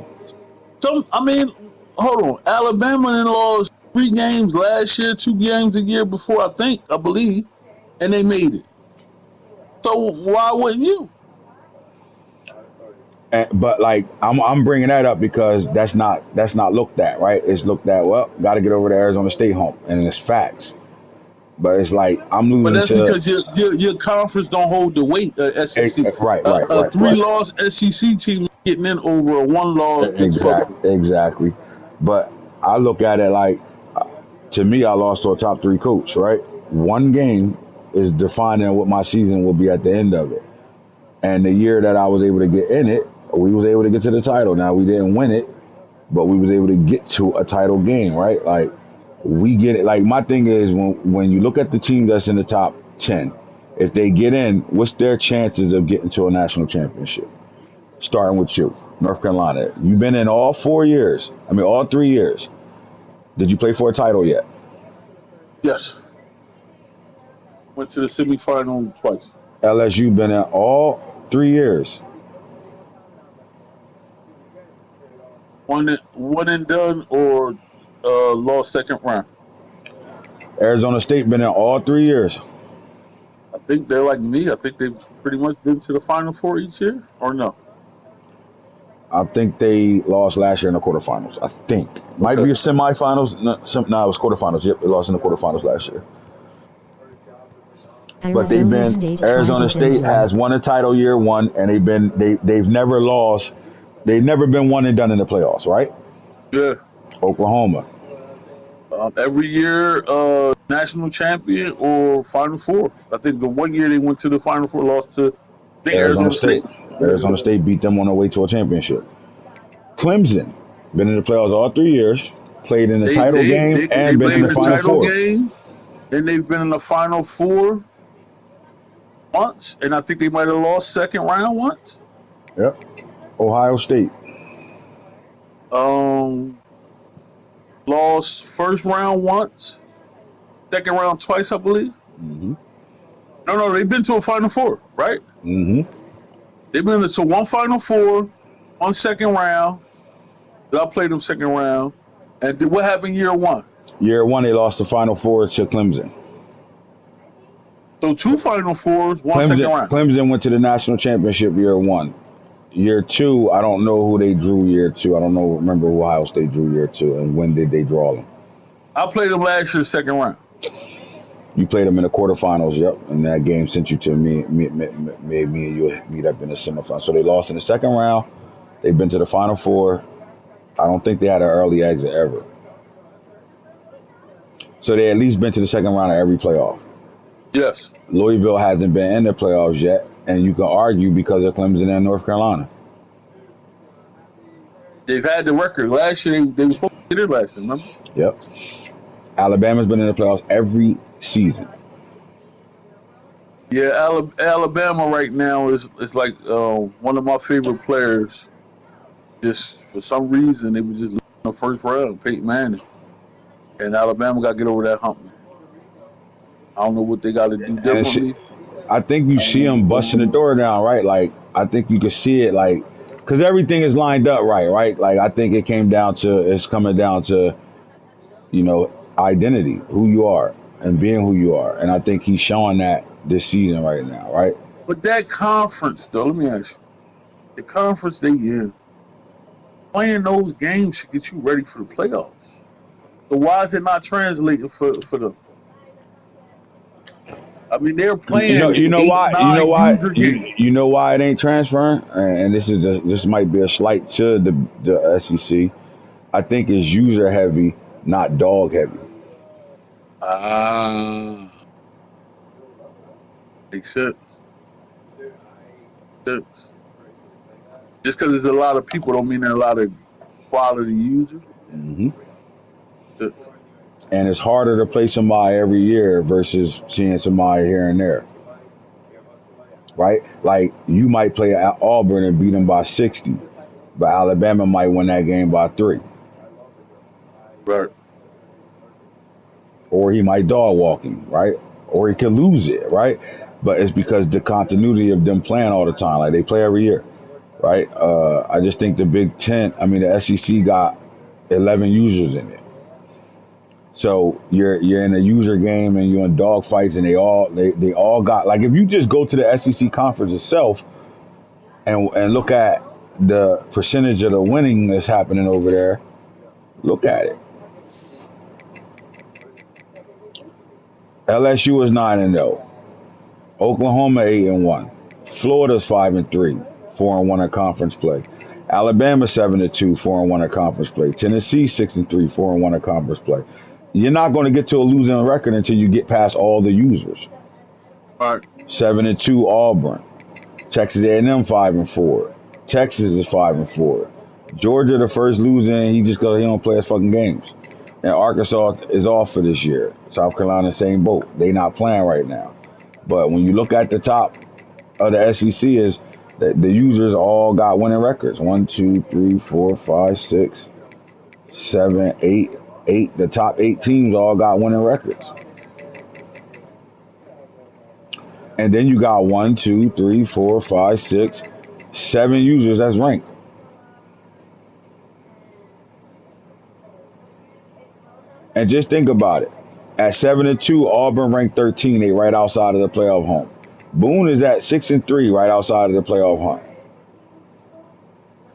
I mean, hold on. Alabama then lost 3 games last year, 2 games the year before, I believe, and they made it. So why wouldn't you? But like I'm bringing that up because that's not looked at, right? It's looked at, well, got to get over the Arizona State hump, and it's facts. But it's like I'm But losing that's to because your conference don't hold the weight of SEC. right, right, A right, three right. loss SEC team getting in over a 1 loss Big 12 team. Exactly. But I look at it like, to me, I lost to a top 3 coach, right? One game is defining what my season will be at the end of it. And the year that I was able to get in it, we was able to get to the title. Now we didn't win it, but we was able to get to a title game, right? Like we get it. Like my thing is when you look at the team that's in the top 10, if they get in, what's their chances of getting to a national championship? Starting with you, North Carolina. You've been in all 4 years. I mean, all 3 years. Did you play for a title yet? Yes, went to the semifinal twice. LSU been in all 3 years. one and done or lost second round. Arizona State been in all 3 years. I think they're like me. I think they've pretty much been to the Final Four each year, or no? I think they lost last year in the quarterfinals. I think might Okay. be a semifinals. No, it was quarterfinals. Yep, they lost in the quarterfinals last year. But Arizona State Arizona Tribal State Emblem. has won a title year one, and they've never lost. They've never been one and done in the playoffs, right? Yeah. Oklahoma. Every year, national champion or Final Four. I think the one year they went to the Final Four, lost to I think Arizona Arizona State. State. Yeah. Arizona State beat them on their way to a championship. Clemson been in the playoffs all 3 years. Played in the They title they game they they and been in played the the Final title Four. game, and they've been in the Final Four once, and I think they might have lost second round once. Yep. Ohio State. Um, Lost first round once, second round twice, I believe. Mm-hmm. No, they've been to a Final Four, right? Mm-hmm. They've been to one Final Four, one second round. I played them second round, and what happened year one? Year one, they lost the Final Four to Clemson. So two Final Fours, one second round. Clemson went to the national championship year one. Year two, I don't know who they drew year two. I don't know. Remember who Ohio State drew year two, and when did they draw them? I played them last year, second round. You played them in the quarterfinals, yep. And that game sent you to me and you meet up in the semifinals. So they lost in the second round. They've been to the Final Four. I don't think they had an early exit ever. So they at least been to the second round of every playoff. Yes. Louisville hasn't been in the playoffs yet, and you can argue because of Clemson and North Carolina. They've had the record. Last year, they were supposed to get it last year, remember? Yep. Alabama's been in the playoffs every season. Yeah, Alabama right now is like one of my favorite players. Just for some reason, they were just in the first round, Peyton Manning. And Alabama got to get over that hump, man. I don't know what they got to do differently. I think you see them busting the door down, right? Like, I think you can see it, like, because everything is lined up right? Like, I think it's coming down to, identity, who you are, and being who you are. And I think he's showing that this season right now, right? But that conference, though, let me ask you. The conference they in, playing those games should get you ready for the playoffs. So why is it not translating for them? I mean, they're playing You know 8, why? 9 user games. You know why it ain't transferring? And this might be a slight to the SEC. I think it's user heavy, not dog heavy. Makes sense. Just because there's a lot of people don't mean there are a lot of quality users. Mm-hmm. And it's harder to play somebody every year versus seeing somebody here and there. Right? Like, you might play at Auburn and beat them by 60, but Alabama might win that game by 3. Right. Or he might dog walking, right? Or he could lose it, right? But it's because the continuity of them playing all the time. Like, they play every year, right? I just think the SEC got 11 users in it. So you're in a user game and you're in dog fights, and they all got, like, if you just go to the SEC conference itself and look at the percentage of the winning that's happening over there, look at it. LSU is 9-0. Oklahoma 8-1. Florida's 5-3, 4-1 in conference play. Alabama 7-2, 4-1 in conference play. Tennessee 6-3, 4-1 in conference play. You're not going to get to a losing record until you get past all the users. All right. 7-2 Auburn. Texas A&M 5-4. Texas is 5-4. Georgia the first losing. He don't play his fucking games. And Arkansas is off for this year. South Carolina same boat. They not playing right now. But when you look at the top of the SEC, is that the users all got winning records. 1, 2, 3, 4, 5, 6, 7, 8. The top 8 teams all got winning records. And then you got 1, 2, 3, 4, 5, 6, 7 users that's ranked. And just think about it. At 7-2, Auburn ranked 13. They right outside of the playoff hunt. Boone is at 6-3, right outside of the playoff hunt.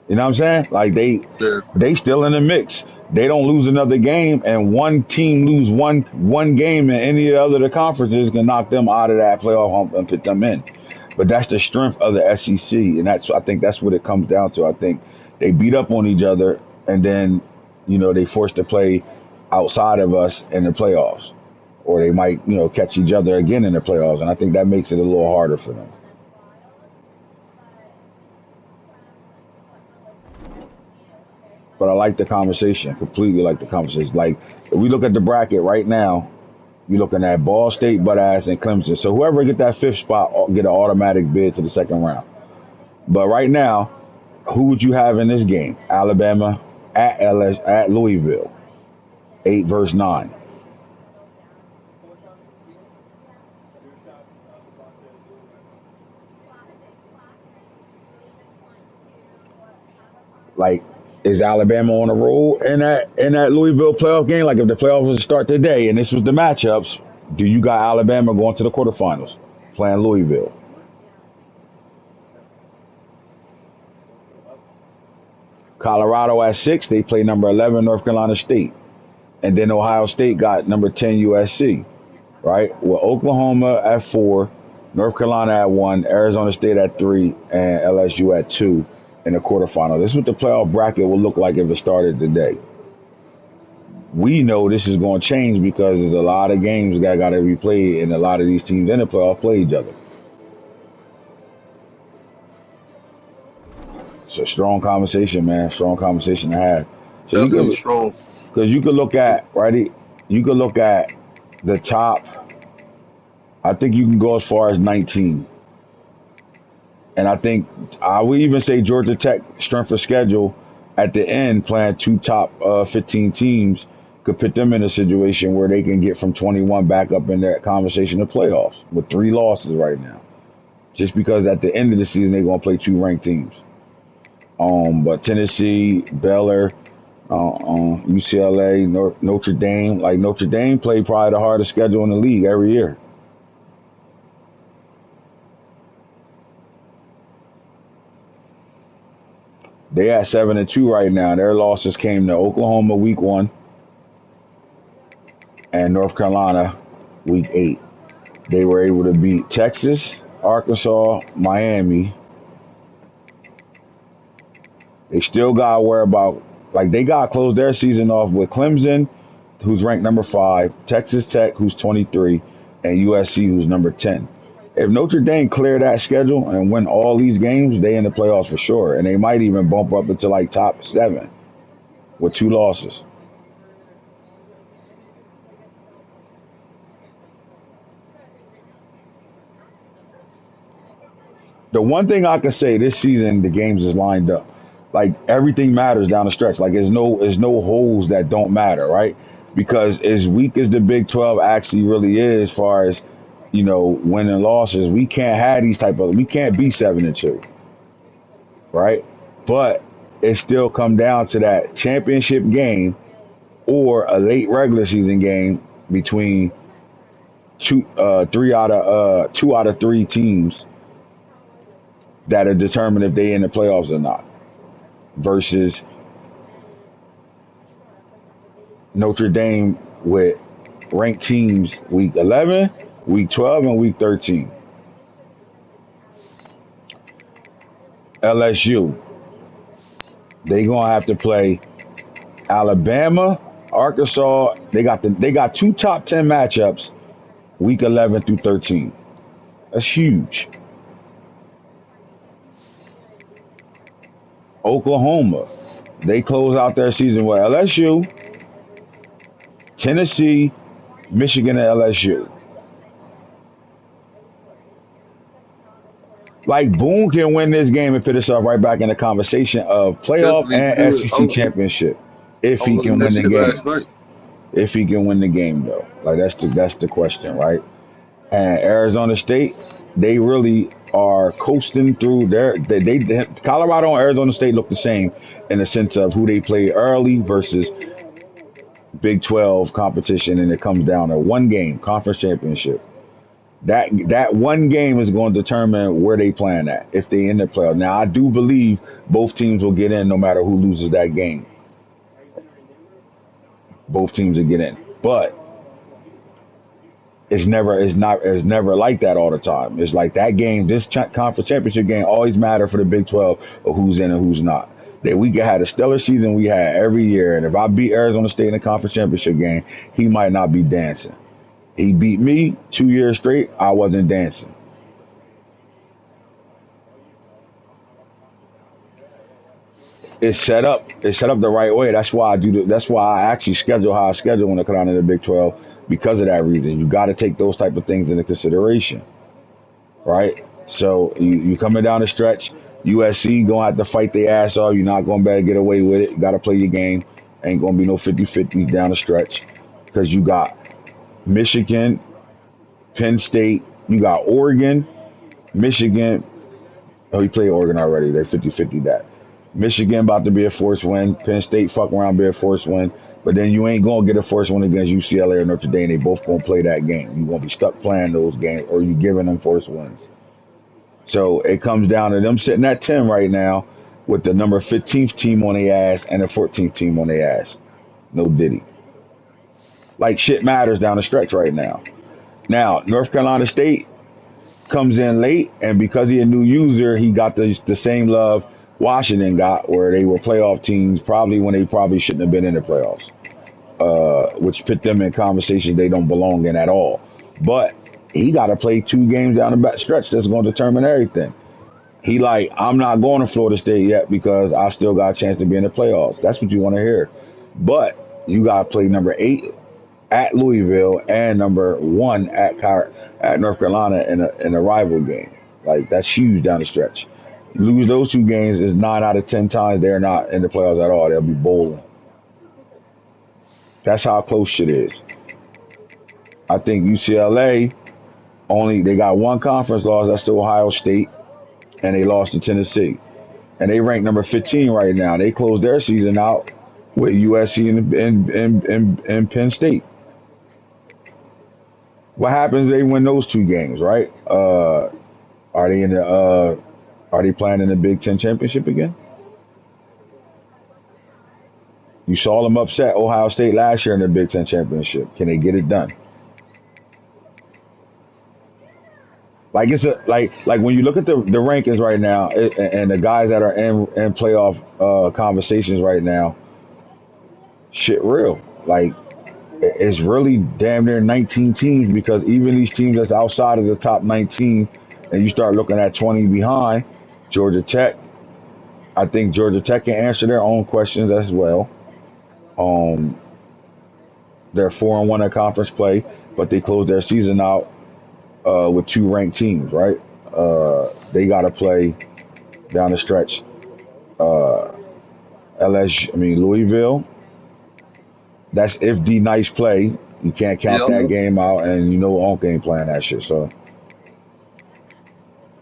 You know what I'm saying? Like Yeah. they still in the mix. They don't lose another game, and one team lose one game in any of the other conferences can knock them out of that playoff hump and put them in. But that's the strength of the SEC, and I think that's what it comes down to. I think they beat up on each other, and then they forced to play outside of us in the playoffs, or they might catch each other again in the playoffs, and I think that makes it a little harder for them. But I like the conversation, completely like the conversation. Like, if we look at the bracket right now, you're looking at Ball State, Butt-Ass, and Clemson. So whoever get that fifth spot get an automatic bid to the second round. But right now, who would you have in this game? Alabama at Louisville, 8-9. Like, is Alabama on a roll in that Louisville playoff game? Like, if the playoffs was to start today and this was the matchups, do you got Alabama going to the quarterfinals playing Louisville? Colorado at 6, they play number 11 North Carolina State, and then Ohio State got number 10 USC. Right, with Oklahoma at 4, North Carolina at 1, Arizona State at 3, and LSU at 2 in the quarterfinal. This is what the playoff bracket will look like if it started today. We know this is going to change because there's a lot of games that got to be played, and a lot of these teams in the playoff play each other. It's a strong conversation, man. Strong conversation to have. So Definitely strong. Because you could look at you could look at the top. I think you can go as far as 19. And I think I would even say Georgia Tech strength of schedule at the end playing two top 15 teams could put them in a situation where they can get from 21 back up in that conversation of playoffs with 3 losses right now. Just because at the end of the season they're going to play 2 ranked teams. But Tennessee, Baylor, UCLA, Notre Dame. Like, Notre Dame play probably the hardest schedule in the league every year. They at 7-2 right now. Their losses came to Oklahoma week 1 and North Carolina week 8. They were able to beat Texas, Arkansas, Miami. They still got to worry about, like, they got to close their season off with Clemson, who's ranked number 5, Texas Tech, who's 23, and USC, who's number 10. If Notre Dame clear that schedule and win all these games, they in the playoffs for sure. And they might even bump up into like top 7 with 2 losses. The one thing I can say this season, the games is lined up. Like, everything matters down the stretch. Like, there's no holes that don't matter, right? Because as weak as the Big 12 actually really is, as far as winning losses, we can't have we can't be 7-2, right? But it still come down to that championship game or a late regular season game between 2 out of 3 teams that are determined if they in the playoffs or not, versus Notre Dame with ranked teams week 11, week 12, and week 13. LSU, they gonna have to play Alabama, Arkansas. They got 2 top 10 matchups week 11 through 13. That's huge. Oklahoma, they close out their season with LSU, Tennessee, Michigan, and LSU. Like, Boone can win this game and put himself right back in the conversation of playoff Definitely and do it. SEC championship if I he was can looking at win the shit game. last night. If he can win the game, though, like, that's the question, right? And Arizona State, they really are coasting through they Colorado and Arizona State look the same in the sense of who they play early versus Big 12 competition, and it comes down to one game, conference championship. That one game is going to determine where they playing at if they in the playoffs. Now, I do believe both teams will get in no matter who loses that game. Both teams will get in, but it's never like that all the time. It's like that game, this conference championship game, always matter for the Big 12 of who's in and who's not. That we had a stellar season we had every year, and if I beat Arizona State in the conference championship game, he might not be dancing. He beat me 2 years straight. I wasn't dancing. It's set up. It's set up the right way. That's why I do. That's why I actually schedule how I schedule when I come down to the Big 12 because of that reason. You got to take those type of things into consideration, right? So you coming down the stretch. USC gonna have to fight their ass off. You're not gonna be able to get away with it. You got to play your game. Ain't gonna be no 50-50s down the stretch because you got Michigan, Penn State. You got Oregon, Michigan. Oh, he played Oregon already. They 50-50 that. Michigan about to be a forced win. Penn State fuck around be a forced win. But then you ain't gonna get a forced win against UCLA or Notre Dame. They both gonna play that game. You gonna be stuck playing those games, or you giving them forced wins. So it comes down to them sitting at 10 right now, with the number 15th team on their ass and the 14th team on their ass. No diddy. Like shit matters down the stretch right now. Now North Carolina State comes in late, and because he a new user, he got the same love Washington got, where they were playoff teams probably when they probably shouldn't have been in the playoffs, which put them in conversations they don't belong in at all. But he got to play 2 games down the back stretch that's going to determine everything. He like, I'm not going to Florida State yet because I still got a chance to be in the playoffs. That's what you want to hear. But you got to play number 8 at Louisville and number 1 at North Carolina in a rival game. Like that's huge down the stretch. Lose those 2 games is 9 out of 10 times they're not in the playoffs at all. They'll be bowling. That's how close shit is. I think UCLA they got 1 conference loss. That's to Ohio State, and they lost to Tennessee, and they rank number 15 right now. They closed their season out with USC and Penn State. What happens? They win those 2 games, right? Are they in the? Are they playing in the Big Ten championship again? You saw them upset Ohio State last year in the Big Ten championship. Can they get it done? Like it's like when you look at the rankings right now and the guys that are in playoff conversations right now, shit real. Like it's really damn near 19 teams because even these teams that's outside of the top 19, and you start looking at 20 behind, Georgia Tech. I think Georgia Tech can answer their own questions as well. Um, they're 4-1 in conference play, but they closed their season out with 2 ranked teams, right? They got to play down the stretch. Uh, Louisville. That's if D Nice play. You can't count Yep. that game out, and you know Onk ain't playing that shit. So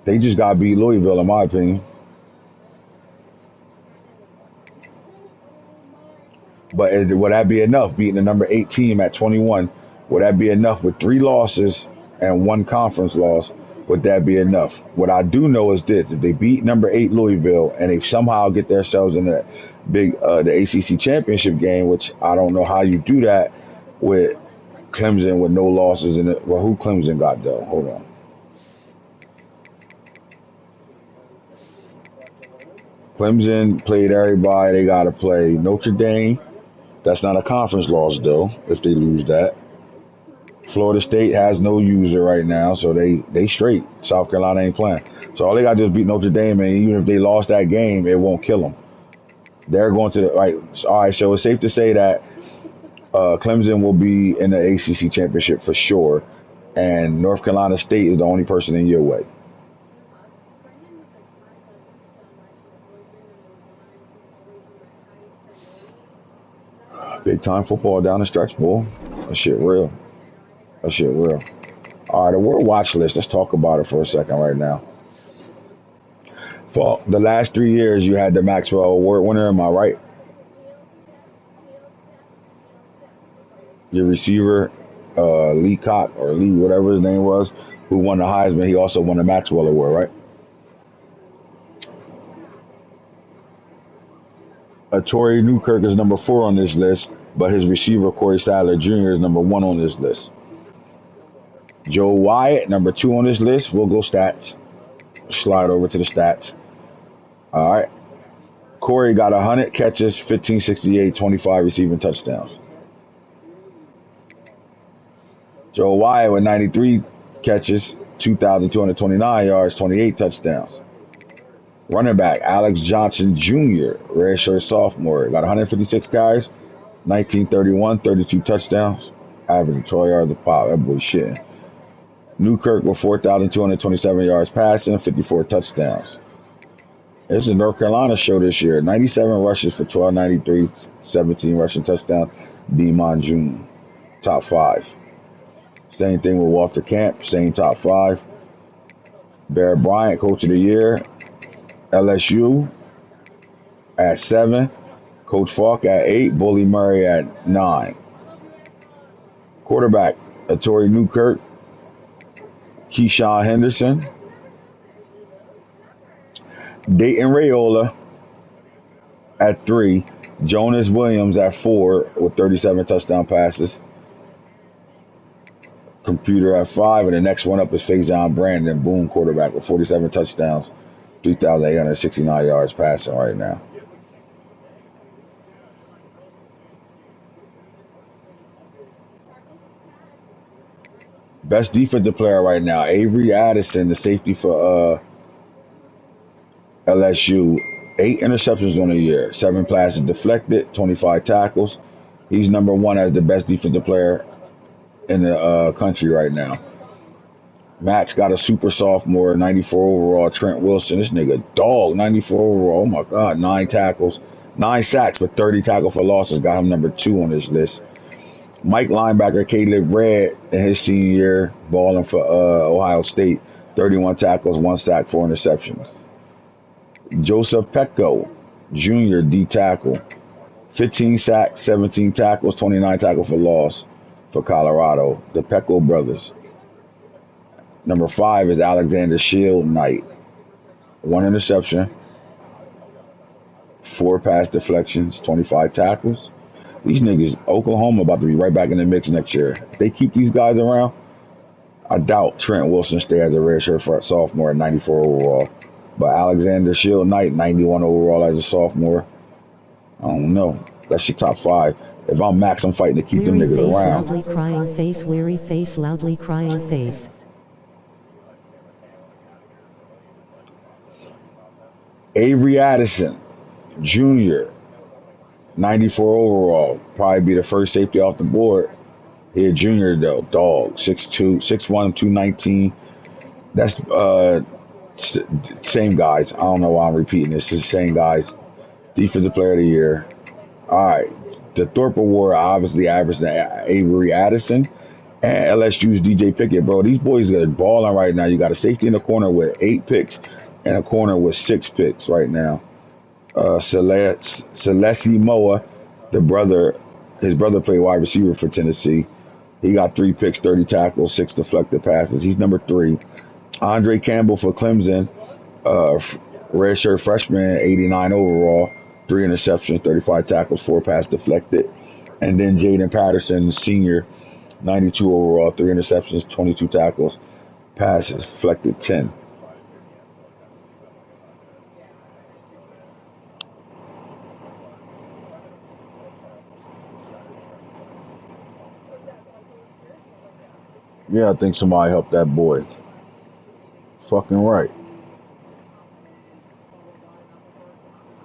they just got to beat Louisville, in my opinion. But would that be enough? Beating the number 8 team at 21, would that be enough with 3 losses and 1 conference loss? Would that be enough? What I do know is this: if they beat number 8 Louisville and they somehow get themselves in the the ACC championship game, which I don't know how you do that with Clemson with no losses in it. Well, who Clemson got though? Hold on. Clemson played everybody. They got to play Notre Dame. That's not a conference loss though. If they lose that, Florida State has no user right now, so they straight. South Carolina ain't playing, so all they got to do is beat Notre Dame, and even if they lost that game, it won't kill them. They're going to the right. All right, so it's safe to say that Clemson will be in the ACC championship for sure, and North Carolina State is the only person in your way. Big time football down the stretch, boy. That shit real. That shit real. All right, the World Watch List. Let's talk about it for a second right now. For the last 3 years, you had the Maxwell Award winner. Am I right? Your receiver, Lee Cott or Lee, whatever his name was, who won the Heisman. He also won the Maxwell Award, right? Torrey Newkirk is number 4 on this list, but his receiver Corey Sadler Jr. is number 1 on this list. Joe Wyatt, number 2 on this list. We'll go stats. Slide over to the stats. All right. Corey got 100 catches, 1568, 25 receiving touchdowns. Joe Wyatt with 93 catches, 2,229 yards, 28 touchdowns. Running back Alex Johnson Jr., redshirt sophomore, got 156 carries, 1931, 32 touchdowns, averaging 12 yards a pop. That boy shitting. Newkirk with 4,227 yards passing, 54 touchdowns. This is North Carolina show this year. 97 rushes for 1,293, 17 rushing touchdowns. Demon June, top 5. Same thing with Walter Camp, same top 5. Bear Bryant, coach of the year. LSU at 7. Coach Falk at 8. Bully Murray at 9. Quarterback, Torrey Newkirk. Keyshawn Henderson. Dayton Rayola at 3. Jonas Williams at 4 with 37 touchdown passes. Computer at 5, and the next one up is Faison Brandon, Boone quarterback with 47 touchdowns, 3,869 yards passing right now. Best defensive player right now, Avery Addison, the safety for LSU. 8 interceptions on the year, 7 passes deflected, 25 tackles. He's number 1 as the best defensive player in the country right now. Max got a super sophomore, 94 overall, Trent Wilson. This nigga dog, 94 overall. Oh my God, 9 tackles, 9 sacks, but 30 tackle for losses. Got him number 2 on this list. Mike linebacker Caleb Red in his senior year, balling for Ohio State, 31 tackles, 1 sack, 4 interceptions. Joseph Petco, Jr., D tackle, 15 sacks, 17 tackles, 29 tackle for loss for Colorado. The Petco brothers. Number 5 is Alexander Shield Knight, 1 interception, 4 pass deflections, 25 tackles. These niggas, Oklahoma about to be right back in the mix next year. If they keep these guys around, I doubt Trent Wilson stay as a redshirt sophomore at 94 overall. But Alexander Shield Knight, 91 overall as a sophomore. I don't know. That's your top 5. If I'm Max, I'm fighting to keep them niggas face, around. Loudly crying face, weary face, loudly crying face. Avery Addison, Jr., 94 overall. Probably be the first safety off the board. He a junior though. Dog. 6'2", 6'1", 219. That's same guys. I don't know why I'm repeating this. It's the same guys. Defensive player of the year. All right. The Thorpe Award obviously averaged Avery Addison and LSU's DJ Pickett, bro. These boys are balling right now. You got a safety in the corner with 8 picks and a corner with 6 picks right now. Celesi Moa, his brother played wide receiver for Tennessee. He got 3 picks, 30 tackles, 6 deflected passes. He's number 3. Andre Campbell for Clemson, redshirt freshman, 89 overall, 3 interceptions, 35 tackles, 4 pass deflected. And then Jaden Patterson, senior, 92 overall, 3 interceptions, 22 tackles, passes deflected 10. Yeah, I think somebody helped that boy. Fucking right.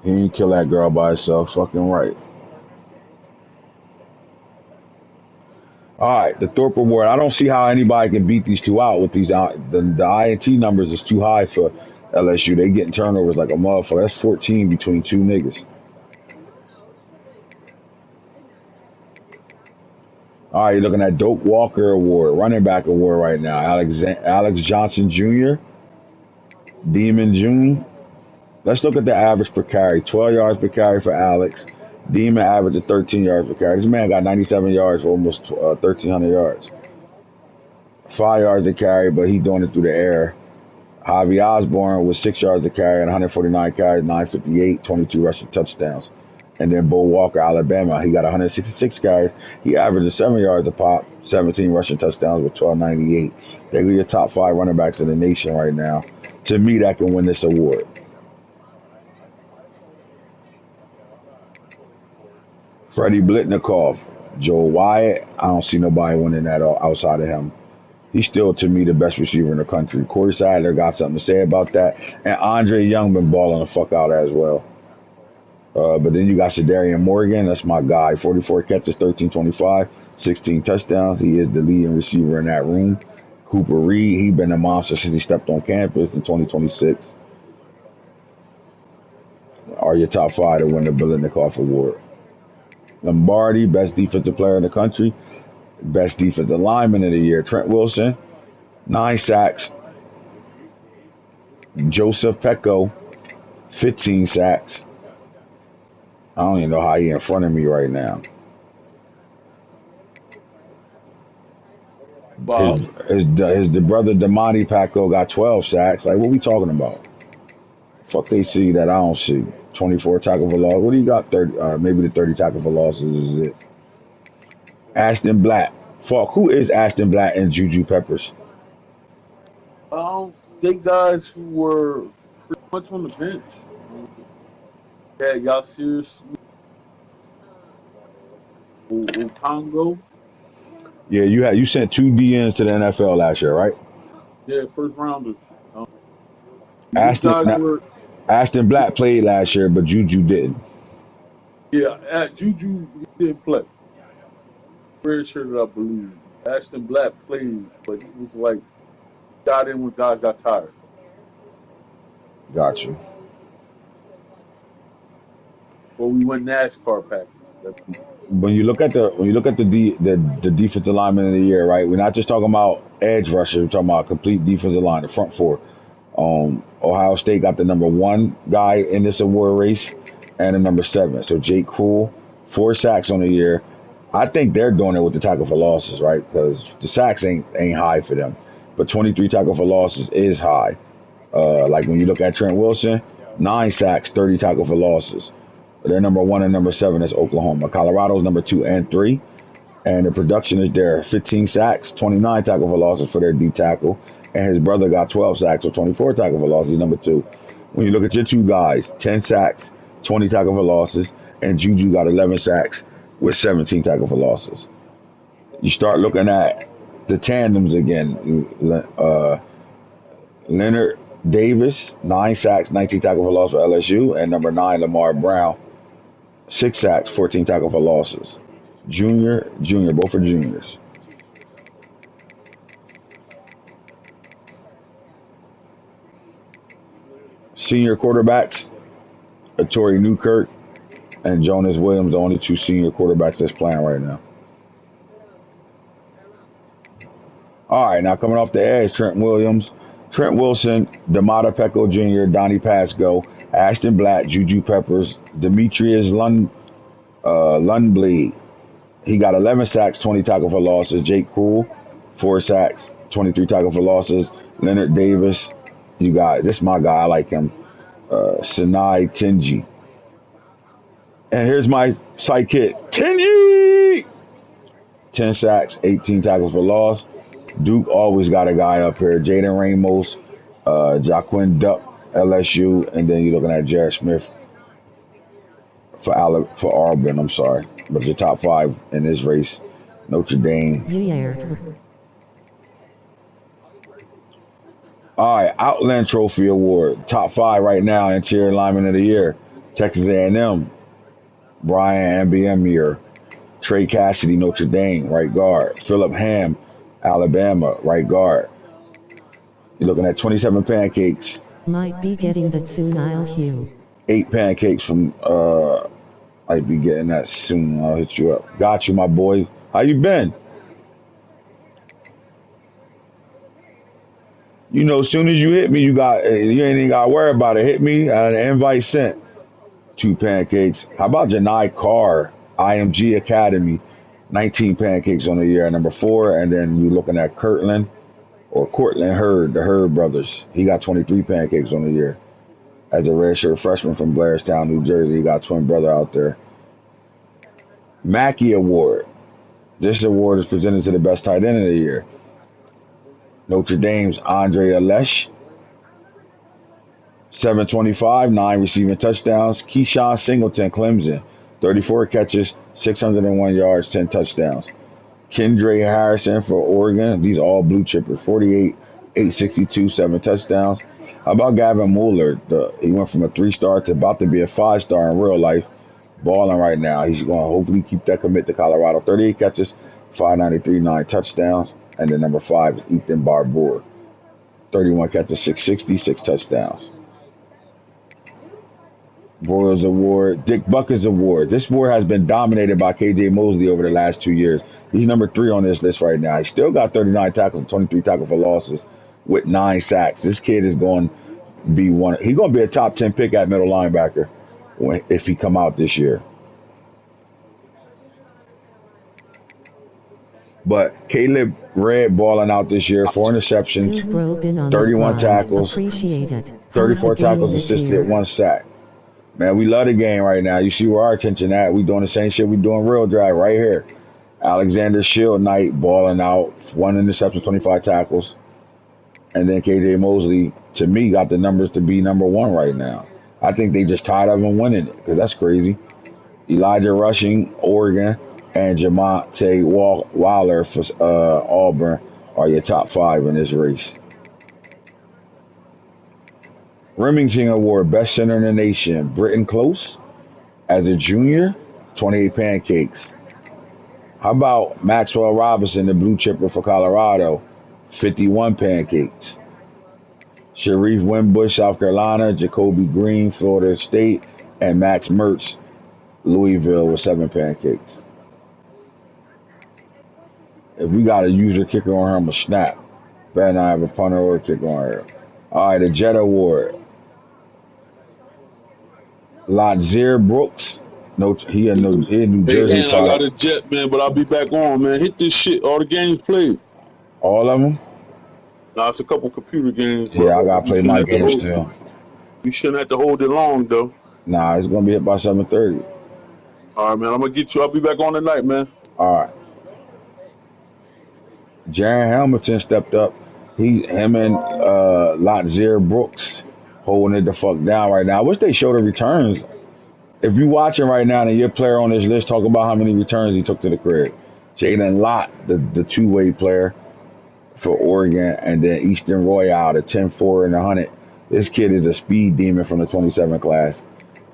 He ain't kill that girl by herself. Fucking right. All right, the Thorpe Award. I don't see how anybody can beat these two out with these. The INT numbers is too high for LSU. They getting turnovers like a motherfucker. That's 14 between 2 niggas. All right, you're looking at Doak Walker Award, running back award right now. Alex Johnson Jr., Demon June. Let's look at the average per carry. 12 yards per carry for Alex. Demon averaged 13 yards per carry. This man got 97 yards for almost 1,300 yards. 5 yards to carry, but he doing it through the air. Javi Osborne with 6 yards to carry and 149 carries, 958, 22 rushing touchdowns. And then Bo Walker, Alabama, he got 166 carries. He averaged 7 yards a pop, 17 rushing touchdowns with 1298. They're your top 5 running backs in the nation right now. To me, that can win this award. Freddie Blitnikoff, Joe Wyatt, I don't see nobody winning that outside of him. He's still, to me, the best receiver in the country. Corey Sadler got something to say about that. And Andre Young been balling the fuck out as well. But then you got Shadarian Morgan. That's my guy. 44 catches, 1325, 16 touchdowns. He is the leading receiver in that room. Cooper Reed, he been a monster since he stepped on campus in 2026. Are your top 5 to win the Biletnikoff Award. Lombardi, best defensive player in the country. Best defensive lineman of the year, Trent Wilson. 9 sacks. Joseph Pecco, 15 sacks. I don't even know how he in front of me right now. Bob. His brother Damani Pacco got 12 sacks. Like, what we talking about? Fuck they see that I don't see. 24 tackle for loss. What do you got? 30, maybe the 30 tackle for losses is it. Ashton Black. Fuck, who is Ashton Black and Juju Peppers? They guys who were pretty much on the bench. Yeah, Yasir Congo. Yeah, you sent 2 DNs to the NFL last year, right? Yeah, first rounders. These Ashton guys now, were. Ashton Black played last year, but Juju didn't. Yeah, Juju he didn't play. Pretty sure that I believe. Ashton Black played, but he was like got in when guys got tired. Got you. Or we went NASCAR package. When you look at the defensive lineman of the year, right? We're not just talking about edge rusher. We're talking about complete defensive line, the front 4. Ohio State got the number 1 guy in this award race and the number 7. So Jake Cruel, 4 sacks on the year. I think they're doing it with the tackle for losses, right? Because the sacks ain't high for them, but 23 tackle for losses is high. Like when you look at Trent Wilson, 9 sacks, 30 tackle for losses. They're number 1 and number 7 is Oklahoma. Colorado's number 2 and 3. And the production is there. 15 sacks, 29 tackle for losses for their D tackle. And his brother got 12 sacks or 24 tackle for losses, number 2. When you look at your 2 guys, 10 sacks, 20 tackle for losses, and Juju got 11 sacks with 17 tackle for losses. You start looking at the tandems again. Leonard Davis, 9 sacks, 19 tackle for losses for LSU, and number 9, Lamar Brown, 6 sacks, 14 tackle for losses. Junior, both are juniors. Senior quarterbacks, Torrey Newkirk and Jonas Williams, the only 2 senior quarterbacks that's playing right now. All right, now coming off the edge, Trent Wilson, Damata Pecco Jr., Donnie Pasco, Ashton Black, Juju Peppers, Demetrius Lundblade. He got 11 sacks, 20 tackle for losses. Jake Cruel, 4 sacks, 23 tackle for losses. Leonard Davis, you got this. My guy, I like him. Sinai Tinji. And here's my sidekick, Tinji. 10 sacks, 18 tackles for loss. Duke always got a guy up here. Jaden Ramos, Jaquin Duck, LSU, and then you're looking at Jared Smith for Auburn. I'm sorry, but your top 5 in this race, Notre Dame. Yeah. All right, Outland Trophy Award, top 5 right now. Interior lineman of the year, Texas A&M, Brian Mbiemere, Trey Cassidy, Notre Dame, right guard. Philip Ham, Alabama, right guard. You're looking at 27 pancakes. Might be getting that soon, I'll Hugh. 8 pancakes from, might be getting that soon. I'll hit you up. Got you, my boy. How you been? As soon as you hit me, you ain't even got to worry about it. Hit me, an invite sent. 2 pancakes. How about Janai Carr, IMG Academy, 19 pancakes on the year at number 4. And then you're looking at Cortland Hurd, the Hurd brothers. He got 23 pancakes on the year. As a redshirt freshman from Blairstown, New Jersey, he got twin brother out there. Mackey Award. This award is presented to the best tight end of the year. Notre Dame's Andre Alesh, 725, 9 receiving touchdowns. Keyshawn Singleton, Clemson, 34 catches, 601 yards, 10 touchdowns. Kendra Harrison for Oregon, these are all blue chippers, 48, 862, 7 touchdowns. How about Gavin Mueller? He went from a 3-star to about to be a 5-star in real life, balling right now. He's going to hopefully keep that commit to Colorado. 38 catches, 593, 9 touchdowns. And then number 5 is Ethan Barbour, 31 catches, 660, 6 touchdowns. Boyles Award, Dick Buckets Award. This award has been dominated by KJ Mosley over the last 2 years. He's number 3 on this list right now. He still got 39 tackles, 23 tackles for losses with 9 sacks. This kid is going to be he's going to be a top 10 pick at middle linebacker if he come out this year. But Caleb Red balling out this year, 4 interceptions, 31 tackles, 34 tackles assisted, 1 sack. Man, we love the game right now. You see where our attention at. We doing the same shit we doing real drag right here. Alexander Shield Knight balling out, 1 interception, 25 tackles. And then KJ Mosley, to me, got the numbers to be number 1 right now. I think they just tired of him winning it, because that's crazy. Elijah Rushing, Oregon, and Jamonte Waller for Auburn are your top 5 in this race. Remington Award, Best Center in the Nation, Britton Close, as a junior, 28 pancakes. How about Maxwell Robinson, the blue chipper for Colorado, 51 pancakes. Sharif Wimbush, South Carolina, Jacoby Green, Florida State, and Max Mertz, Louisville, with 7 pancakes. If we got a user kicker on her, I'm going to snap. Better not have a punter or a kicker on her. All right, the Jet Award. Ladzier Brooks. He in New Jersey. Hey, I got a jet, man, but I'll be back on, man. Hit this shit. All the games played. All of them? Nah, it's a couple computer games. Yeah, I got to play my game still. You shouldn't have to hold it long, though. Nah, it's going to be hit by 7:30. All right, man. I'm going to get you. I'll be back on tonight, man. All right. Jaron Hamilton stepped up. Him and Ladzier Brooks holding it the fuck down right now. I wish they showed the returns. If you're watching right now and your player on this list, talk about how many returns he took to the crib. Jaden Lott, the two-way player for Oregon, and then Easton Royale, the 10-4 and 100. This kid is a speed demon from the 27 class.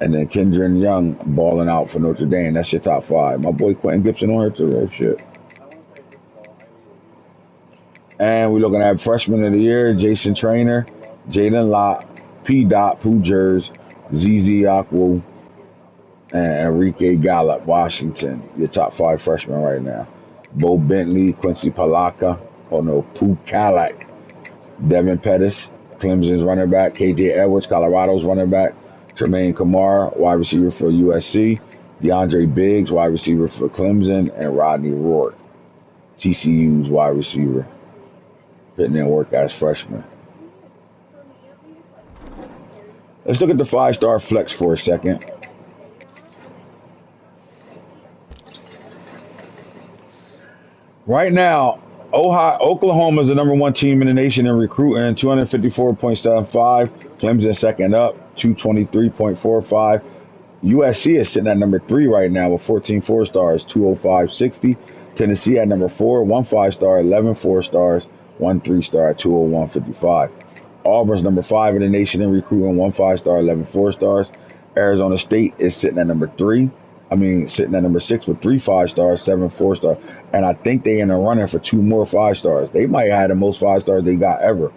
And then Kendra Young balling out for Notre Dame. That's your top 5. My boy Quentin Gibson on here too. Oh, shit. And we're looking at Freshman of the Year, Jason Trainer, Jaden Lott, P. Dot, Poojers, ZZ Akwu, and Enrique Gallup, Washington. Your top 5 freshmen right now. Bo Bentley, Quincy Palaka, Pooh Kalak, Devin Pettis, Clemson's running back, KJ Edwards, Colorado's running back, Tremaine Kamara, wide receiver for USC, DeAndre Biggs, wide receiver for Clemson, and Rodney Rourke, TCU's wide receiver, putting in work as freshman. Let's look at the 5-star flex for a second. Right now, Oklahoma is the number 1 team in the nation in recruiting, 254.75. Clemson second up, 223.45. USC is sitting at number 3 right now with 14 4-stars, 205.60. Tennessee at number 4, 1 5-star, 11 4-stars, 1 3-star at 201.55. Auburn's number 5 in the nation in recruiting, 1 5-star, 11 4-stars. Arizona State is sitting at number sitting at number 6 with 3 5-stars, 7 4-stars. And I think they in the running for 2 more 5-stars. They might have the most 5-stars they got ever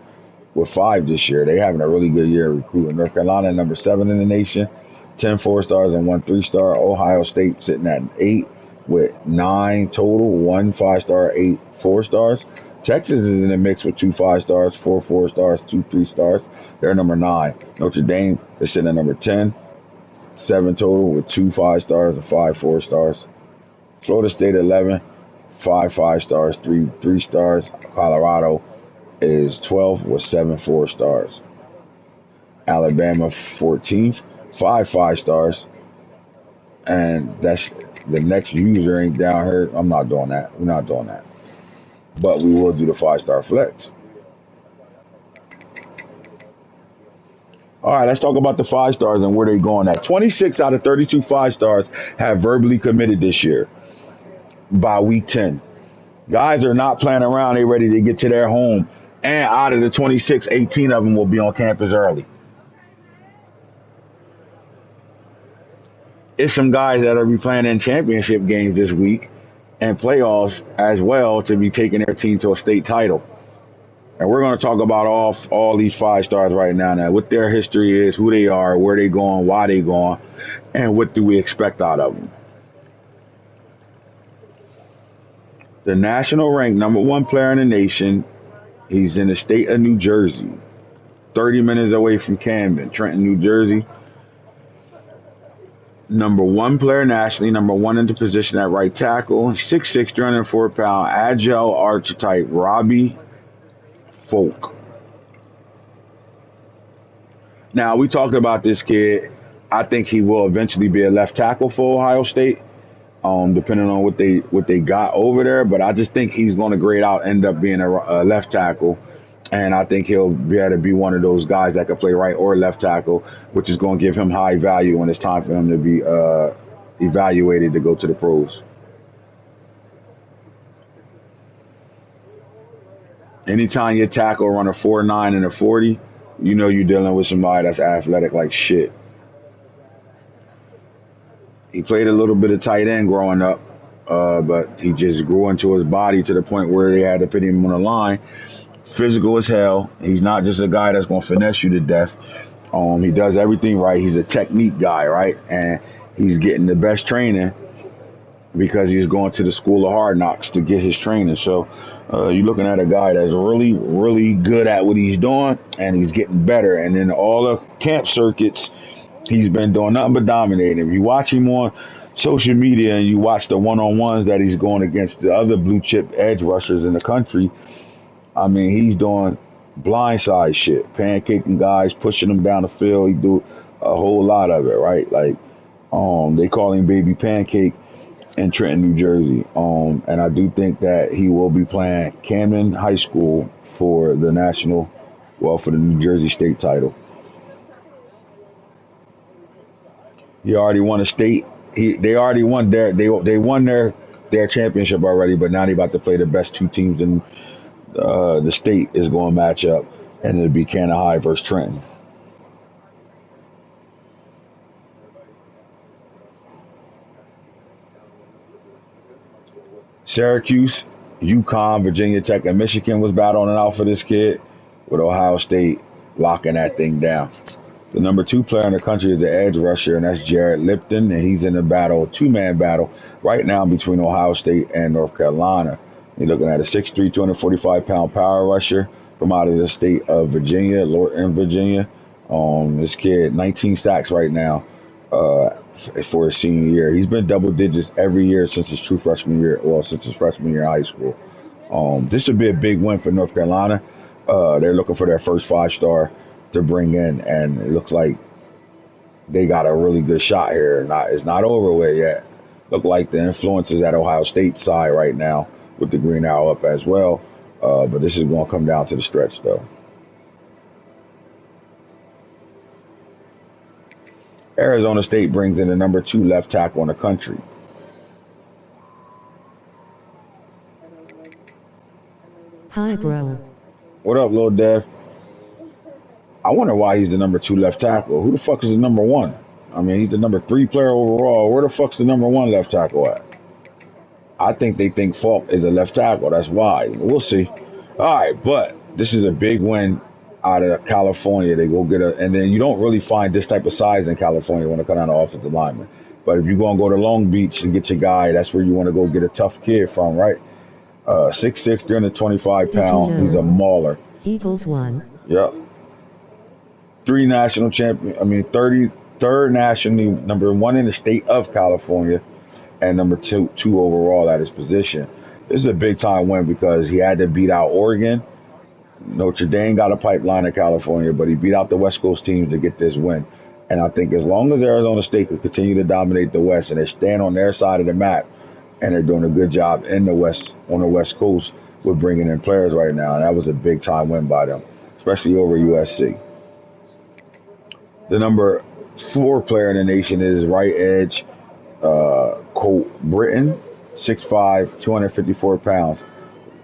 with 5 this year. They having a really good year recruiting. North Carolina number 7 in the nation, 10 4-stars and 1 3-star. Ohio State sitting at 8 with 9 total, 1 5-star, 8 4-stars. Texas is in the mix with 2 5-stars, 4 4-stars, 2 3-stars. They're number 9. Notre Dame is sitting at number 10. 7 total with 2 5 stars and 5 4 stars. Florida State 11, 5 5 stars, 3 3 stars. Colorado is 12 with 7 4 stars. Alabama 14th, 5 5 stars. And that's the next user ain't down here. I'm not doing that. We're not doing that. But we will do the 5 star flex. All right, let's talk about the 5 stars and where they going at. 26 out of 32 5 stars have verbally committed this year by week 10. Guys are not playing around. They ready to get to their home. And out of the 26, 18 of them will be on campus early. It's some guys that will be playing in championship games this week and playoffs as well to be taking their team to a state title. And we're going to talk about all these 5 stars right now, what their history is, who they are, where they going, why they going, and what do we expect out of them. The national ranked #1 player in the nation, he's in the state of New Jersey, 30 minutes away from Camden, Trenton, New Jersey. #1 player nationally, #1 in the position at right tackle, 6'6", 304-pound, agile archetype, Robbie Folk. Now, we talked about this kid. I think he will eventually be a left tackle for Ohio State, depending on what they got over there. But I just think he's going to grade out, end up being a left tackle. And I think he'll be able to be one of those guys that can play right or left tackle, which is going to give him high value when it's time for him to be evaluated to go to the pros. Anytime you tackle run a 4.9 and a 40, you know you're dealing with somebody that's athletic like shit. He played a little bit of tight end growing up, but he just grew into his body to the point where they had to put him on the line. Physical as hell. He's not just a guy that's going to finesse you to death. He does everything right. He's a technique guy, right? And he's getting the best training because he's going to the school of hard knocks to get his training. So you're looking at a guy that's really, really good at what he's doing, and he's getting better. And in all the camp circuits, he's been doing nothing but dominating. If you watch him on social media and you watch the one-on-ones that he's going against the other blue chip edge rushers in the country, I mean, he's doing blindside shit, pancaking guys, pushing them down the field. He do a whole lot of it, right? Like, they call him Baby Pancake in Trenton, New Jersey. And I do think that he will be playing Camden High School for the for the New Jersey state title. He already won a state. They already won they won their championship already, but now they about to play the best 2 teams in the state is going to match up, and it'll be Cannon High versus Trenton. Syracuse, UConn, Virginia Tech, and Michigan was battling it out for this kid, with Ohio State locking that thing down. The #2 player in the country is the edge rusher, and that's Jared Lipton, and he's in a battle, a 2-man battle, right now between Ohio State and North Carolina. You're looking at a 6'3", 245-pound power rusher from out of the state of Virginia, Lorton, Virginia. This kid, 19 sacks right now for his senior year. He's been double digits every year since his true freshman year, since his freshman year in high school. This should be a big win for North Carolina. They're looking for their first 5-star to bring in, and it looks like they got a really good shot here. It's not over with yet. Look like the influence is at Ohio State's side right now, with the green arrow up as well. But this is going to come down to the stretch, though. Arizona State brings in the #2 left tackle in the country. Hi, bro. What up, Lil Dev? I wonder why he's the #2 left tackle. Who the fuck is the #1? I mean, he's the #3 player overall. Where the fuck's the #1 left tackle at? I think they think Falk is a left tackle. That's why. We'll see. All right, but this is a big win out of California. They go get and then you don't really find this type of size in California when it comes down to offensive lineman. But if you're going to go to Long Beach and get your guy, that's where you want to go get a tough kid from, right? 6'6", 325 pounds. He's a mauler. Eagles won. Yep. 30 third nationally, number one in the state of California, and number two overall at his position. This is a big time win because he had to beat out Oregon. Notre Dame got a pipeline in California, but he beat out the West Coast teams to get this win. And I think as long as Arizona State can continue to dominate the West and they stand on their side of the map, and they're doing a good job in the West on the West Coast with bringing in players right now, and that was a big time win by them, especially over USC. The number four player in the nation is right edge Colt Britton, 6'5", 254 pounds.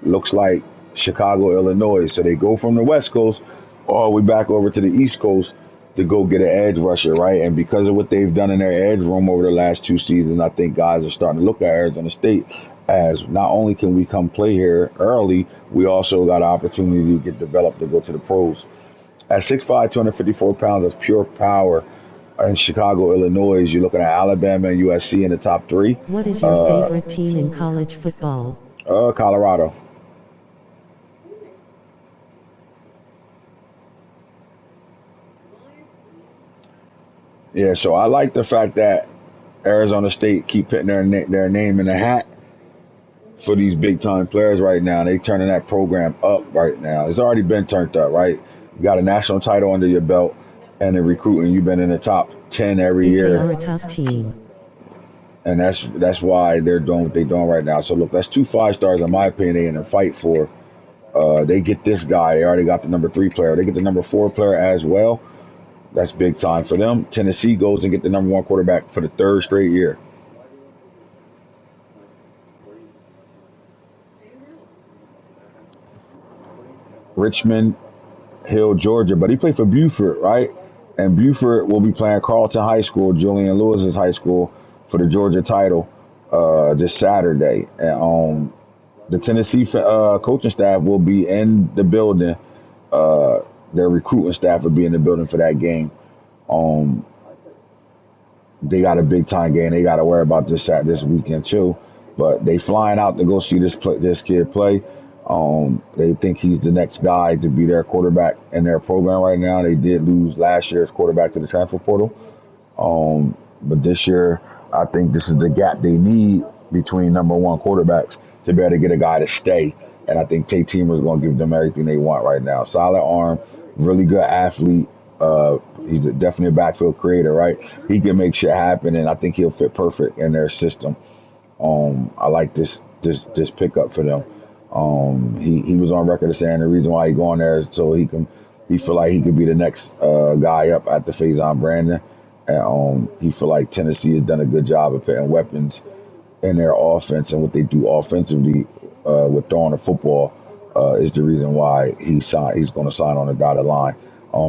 Looks like Chicago, Illinois. So they go from the West Coast all the way back over to the East Coast to go get an edge rusher, right? And because of what they've done in their edge room over the last two seasons, I think guys are starting to look at Arizona State as not only can we come play here early, we also got an opportunity to get developed to go to the pros. At 6'5", 254 pounds, that's pure power. In Chicago, Illinois, you're looking at Alabama and USC in the top three. What is your favorite team in college football? Colorado. Yeah, so I like the fact that Arizona State keep putting their name in the hat for these big time players right now. They turning that program up right now. It's already been turned up, right? You got a national title under your belt, and in recruiting, you've been in the top 10 every If they year, are a tough team. and that's why they're doing what they're doing right now. So look, that's two 5 stars in my opinion. They in a fight for. They get this guy. They already got the number 3 player. They get the number 4 player as well. That's big time for them. Tennessee goes and get the number 1 quarterback for the third straight year. Richmond Hill, Georgia, but he played for Buford, right? And Buford will be playing Carleton High School, Julian Lewis's high school, for the Georgia title this Saturday. And the Tennessee coaching staff will be in the building. Uh, their recruiting staff will be in the building for that game. Um, they got a big time game. They got to worry about this weekend too. But they flying out to go see this kid play. They think he's the next guy to be their quarterback in their program right now. They did lose last year's quarterback to the transfer portal. But this year, I think this is the gap they need between number 1 quarterbacks to be able to get a guy to stay. And I think Tate Teamer is going to give them everything they want right now. Solid arm, really good athlete. He's definitely a backfield creator, right? He can make shit happen, and I think he'll fit perfect in their system. I like this pickup for them. He was on record as saying the reason why he going there is so he feel like he could be the next guy up at the Faison Brandon, and he feel like Tennessee has done a good job of putting weapons in their offense and what they do offensively with throwing the football is the reason why he's going to sign on the dotted line.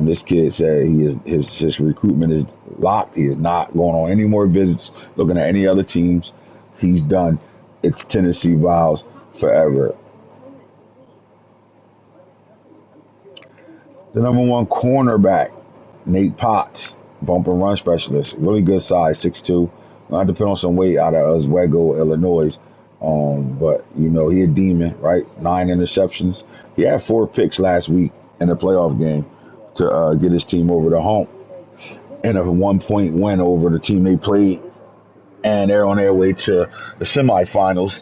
This kid said his recruitment is locked. He is not going on any more visits, looking at any other teams. He's done. It's Tennessee Vows forever. The number 1 cornerback, Nate Potts, bump and run specialist, really good size, 6'2". I depend on some weight out of Oswego, Illinois. But he a demon, right? 9 interceptions. He had 4 picks last week in the playoff game to get his team over the hump in a 1-point win over the team they played, and they're on their way to the semifinals.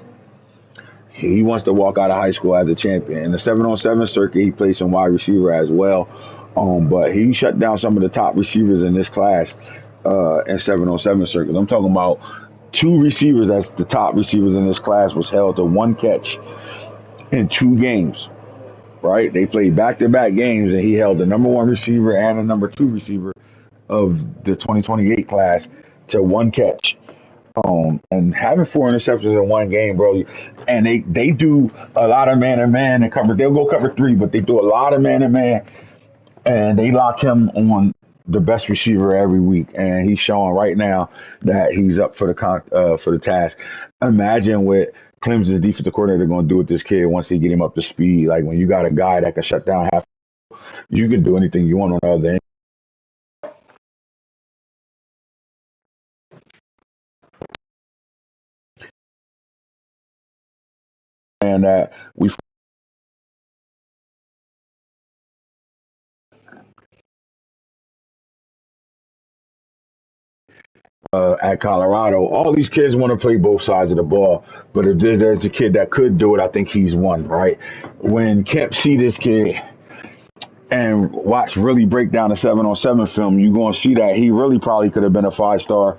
He wants to walk out of high school as a champion. In the 7-on-7 circuit, he plays some wide receiver as well. But he shut down some of the top receivers in this class in 7-on-7 circuit. I'm talking about 2 receivers that's the top receivers in this class was held to 1 catch in 2 games, right? They played back-to-back games, and he held the number 1 receiver and the number 2 receiver of the 2028 class to 1 catch. And having 4 interceptions in 1 game, bro, and they do a lot of man to man and cover. They'll go cover 3, but they do a lot of man to man, and they lock him on the best receiver every week, and he's showing right now that he's up for the task. Imagine what Clemson's defensive coordinator going to do with this kid once they get him up to speed. Like when you got a guy that can shut down half, you can do anything you want on the other end. And we at Colorado. All these kids want to play both sides of the ball, but if there's a kid that could do it, I think he's one, right? When Kemp see this kid and watch really break down the 7-on-7 film, you're going to see that he really probably could have been a 5-star,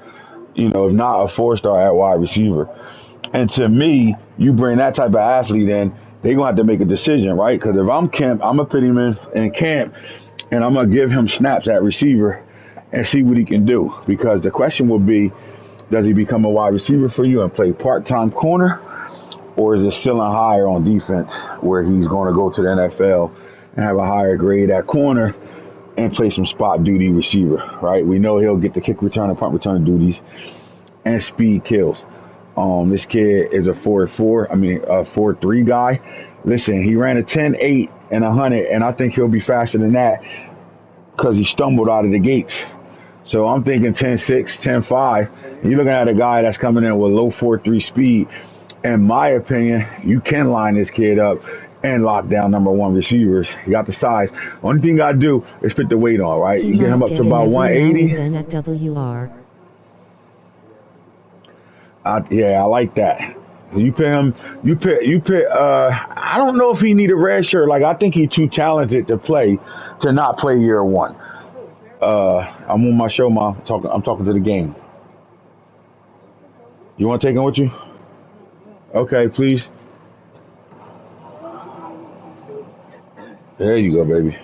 if not a 4-star at wide receiver. And to me, you bring that type of athlete in, they're going to have to make a decision, right? Because if I'm Kemp, I'm going to put him in camp, and I'm going to give him snaps at receiver and see what he can do. Because the question will be, does he become a wide receiver for you and play part-time corner? Or is it ceiling higher on defense where he's going to go to the NFL and have a higher grade at corner and play some spot duty receiver, right? We know he'll get the kick return and punt return duties, and speed kills. This kid is a 4.3 guy. Listen, he ran a 10.8 and 100, and I think he'll be faster than that because he stumbled out of the gates. So I'm thinking 10.6, 10.5. You're looking at a guy that's coming in with low 4.3 speed. In my opinion, you can line this kid up and lock down number one receivers. He got the size. Only thing you got to do is put the weight on, right? He You get him might up get to in about every now 180. and then at WR. I like that. You put him. I don't know if he need a red shirt. Like, I think he's too talented to not play year one. I'm on my show, Mom. I'm talking to the game. You want to take him with you? Okay, please. There you go, baby.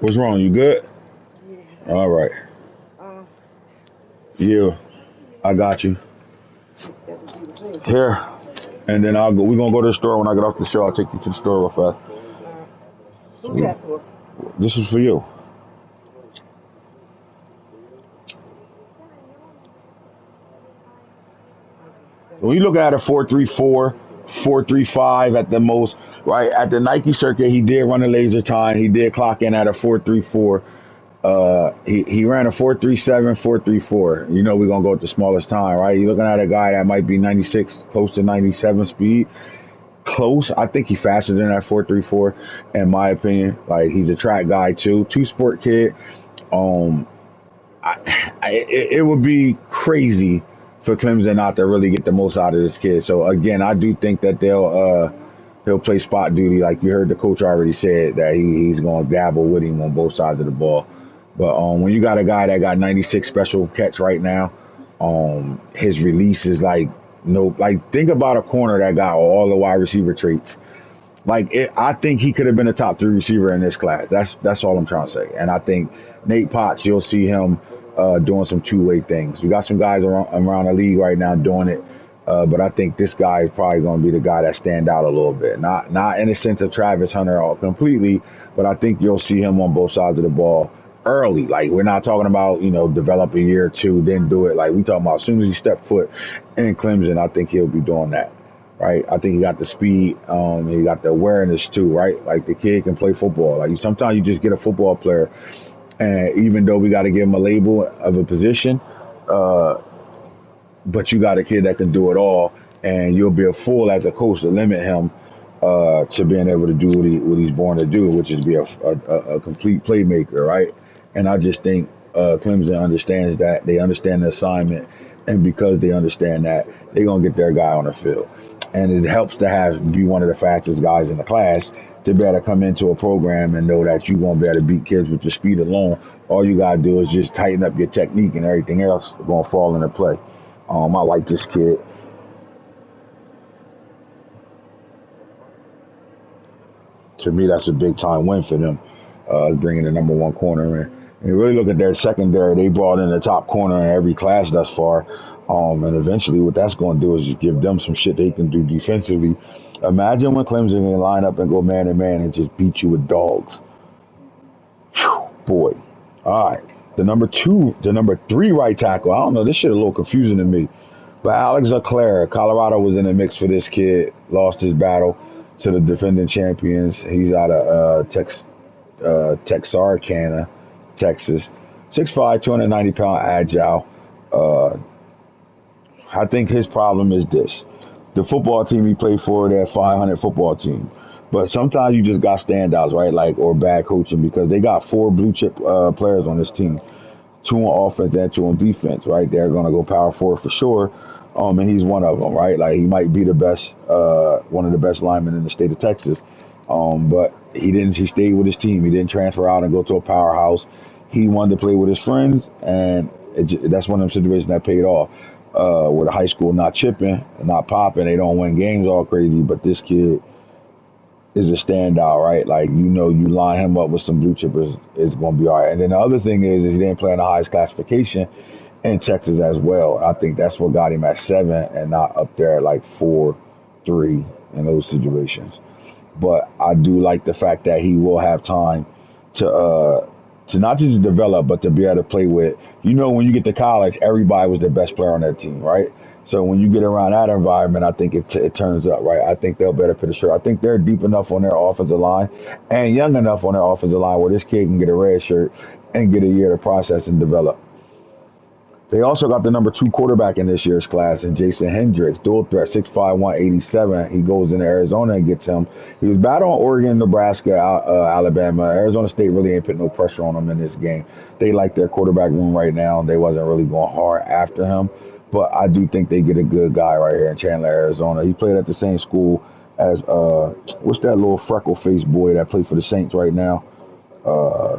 What's wrong? You good? All right. Yeah, I got you. Here. And then we're gonna go to the store. When I get off the show, I'll take you to the store real fast. Who's that for? This is for you. When you look at a 4.34, 4.35 at the most, right? At the Nike circuit, he did run a laser time. He did clock in at a 4.34. He ran a 4.37, 4.34. You know we're gonna go with the smallest time, right? You're looking at a guy that might be 96, close to 97 speed. Close. I think he's faster than that 4.34, in my opinion. Like, he's a track guy too, two-sport kid. It would be crazy for Clemson not to really get the most out of this kid. So again, I do think that he'll play spot duty. Like you heard the coach already said that he's going to dabble with him on both sides of the ball. But when you got a guy that got 96 special catch right now, his release is like think about a corner that got all the wide receiver traits. I think he could have been a top 3 receiver in this class. That's all I'm trying to say. And I think Nate Potts, you'll see him doing some two-way things. We got some guys around the league right now doing it, but I think this guy is probably going to be the guy that stand out a little bit. Not in the sense of Travis Hunter all completely, but I think you'll see him on both sides of the ball early. Like, we're not talking about, develop a year or two, then do it. Like, we talking about as soon as he step foot in Clemson, I think he'll be doing that. Right, I think he got the speed, he got the awareness too, right? Like, the kid can play football. Like, sometimes you just get a football player, and even though we got to give him a label of a position, but you got a kid that can do it all, and you'll be a fool as a coach to limit him to being able to do what he's born to do, which is be a complete playmaker, right? And I just think Clemson understands that. They understand the assignment, and because they understand that, they're gonna get their guy on the field. And it helps to be one of the fastest guys in the class to be able to come into a program and know that you're going to be able to beat kids with your speed alone. All you got to do is just tighten up your technique, and everything else is going to fall into play. I like this kid. To me, that's a big-time win for them, bringing the number one corner in. And you really look at their secondary, they brought in the top corner in every class thus far. And eventually what that's going to do is just give them some shit they can do defensively. Imagine when Clemson can line up and go man-to-man and just beat you with dogs. Whew, boy. All right. The number 3 right tackle. I don't know. This shit a little confusing to me. But Alex Leclerc, Colorado was in the mix for this kid. Lost his battle to the defending champions. He's out of Texarkana, Texas. 6'5", 290-pound agile. I think his problem is this. The football team he played for, they're a 500 football team. But sometimes you just got standouts, right? Or bad coaching, because they got 4 blue chip players on this team. two on offense and two on defense, right? They're going to go power forward for sure. And he's one of them, right? Like he might be the best, one of the best linemen in the state of Texas. But he didn't. He stayed with his team. He didn't transfer out and go to a powerhouse. He wanted to play with his friends, and that's one of them situations that paid off. With a high school not chipping, not popping, they don't win games all crazy. But this kid is a standout, right? Like you line him up with some blue chippers, it's going to be all right. And then the other thing is he didn't play in the highest classification in Texas as well. I think that's what got him at 7 and not up there at like 4, 3 in those situations. But I do like the fact that he will have time to not just develop, but to be able to play with. When you get to college, everybody was the best player on that team, right? So when you get around that environment, I think it turns up, right? I think they'll better fit the shirt. I think they're deep enough on their offensive line and young enough on their offensive line where this kid can get a red shirt and get a year to process and develop. They also got the number 2 quarterback in this year's class, and Jason Hendricks, dual threat, 6'5", 187. He goes into Arizona and gets him. He was battling Oregon, Nebraska, Alabama. Arizona State really ain't put no pressure on him in this game. They like their quarterback room right now. They wasn't really going hard after him. But I do think they get a good guy right here in Chandler, Arizona. He played at the same school as, what's that little freckle-faced boy that played for the Saints right now?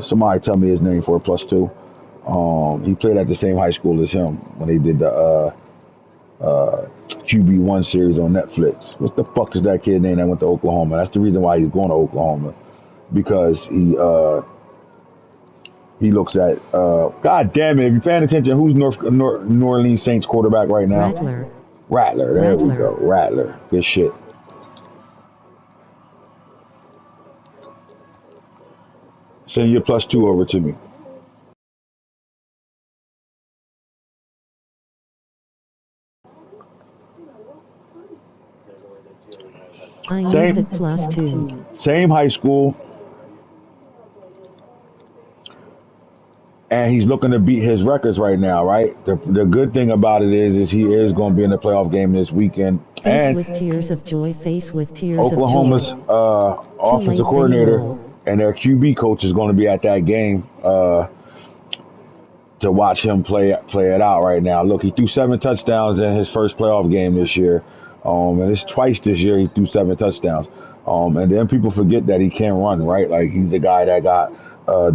Somebody tell me his name for a +2. He played at the same high school as him when they did the QB1 series on Netflix. What the fuck is that kid name that went to Oklahoma? That's the reason why he's going to Oklahoma, because he looks at God damn it! If you're paying attention, who's New Orleans Saints quarterback right now? Rattler. There we go. Rattler. Good shit. Send your +2 over to me. I need the +2. Same high school, and he's looking to beat his records right now, right? The good thing about it is he is going to be in the playoff game this weekend. Face and with tears of joy, face with tears Oklahoma's of joy. offensive coordinator and their QB coach is going to be at that game to watch him play it out right now. Look, he threw 7 touchdowns in his first playoff game this year. And it's twice this year he threw 7 touchdowns. And then people forget that he can run, right? Like he's the guy that got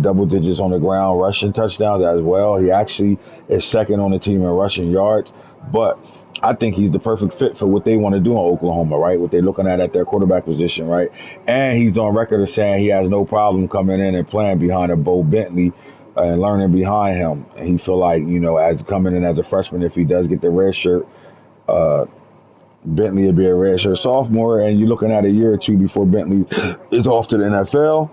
double digits on the ground rushing touchdowns as well. He actually is second on the team in rushing yards. But I think he's the perfect fit for what they want to do in Oklahoma, right? What they're looking at their quarterback position, right? And he's on record of saying he has no problem coming in and playing behind a Bo Bentley and learning behind him. And he feel like, as coming in as a freshman, if he does get the red shirt, Bentley will be a redshirt sophomore, and you're looking at a year or two before Bentley is off to the NFL,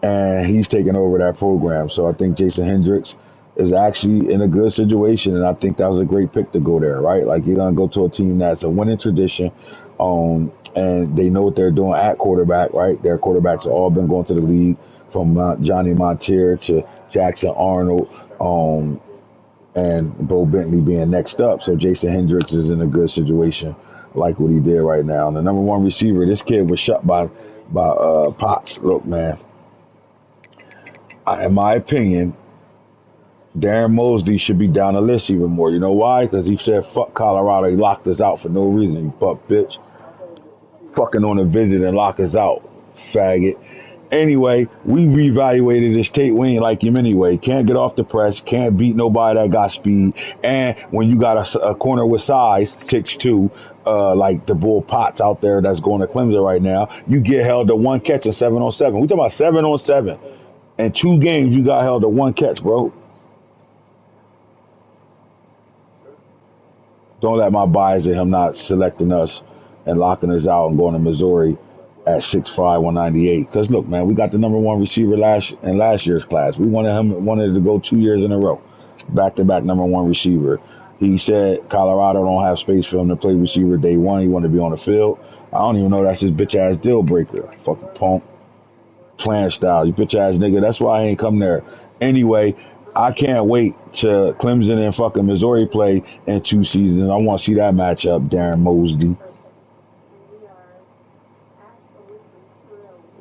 and he's taking over that program. So I think Jason Hendricks is actually in a good situation, and I think that was a great pick to go there, right? Like you're gonna go to a team that's a winning tradition, and they know what they're doing at quarterback, right? Their quarterbacks have all been going to the league, from Johnny Montier to Jackson Arnold, and Bo Bentley being next up. So Jason Hendricks is in a good situation, like what he did right now. And the number 1 receiver, this kid was shut by Potts. Look, man, in my opinion, Darren Mosley should be down the list even more. You know why? Because he said, fuck Colorado. He locked us out for no reason, you fuck bitch. Fucking on a visit and lock us out, faggot. Anyway, we reevaluated his tape. We ain't like him anyway. Can't get off the press. Can't beat nobody that got speed. And when you got a corner with size, 6'2", like the Bull Potts out there that's going to Clemson right now, you get held to 1 catch and 7-on-7. We talking about 7-on-7. In 2 games, you got held to 1 catch, bro. Don't let my bias of him not selecting us and locking us out and going to Missouri at 6'5", 198. Because look, man, we got the number 1 receiver in last year's class. We wanted to go 2 years in a row, back-to-back number 1 receiver. He said Colorado don't have space for him to play receiver day 1. He wanted to be on the field. I don't even know that's his bitch ass deal breaker. Fucking punk, playing style, you bitch ass nigga. That's why I ain't come there. Anyway, I can't wait to Clemson and fucking Missouri play in 2 seasons. I want to see that matchup, Darren Mosley.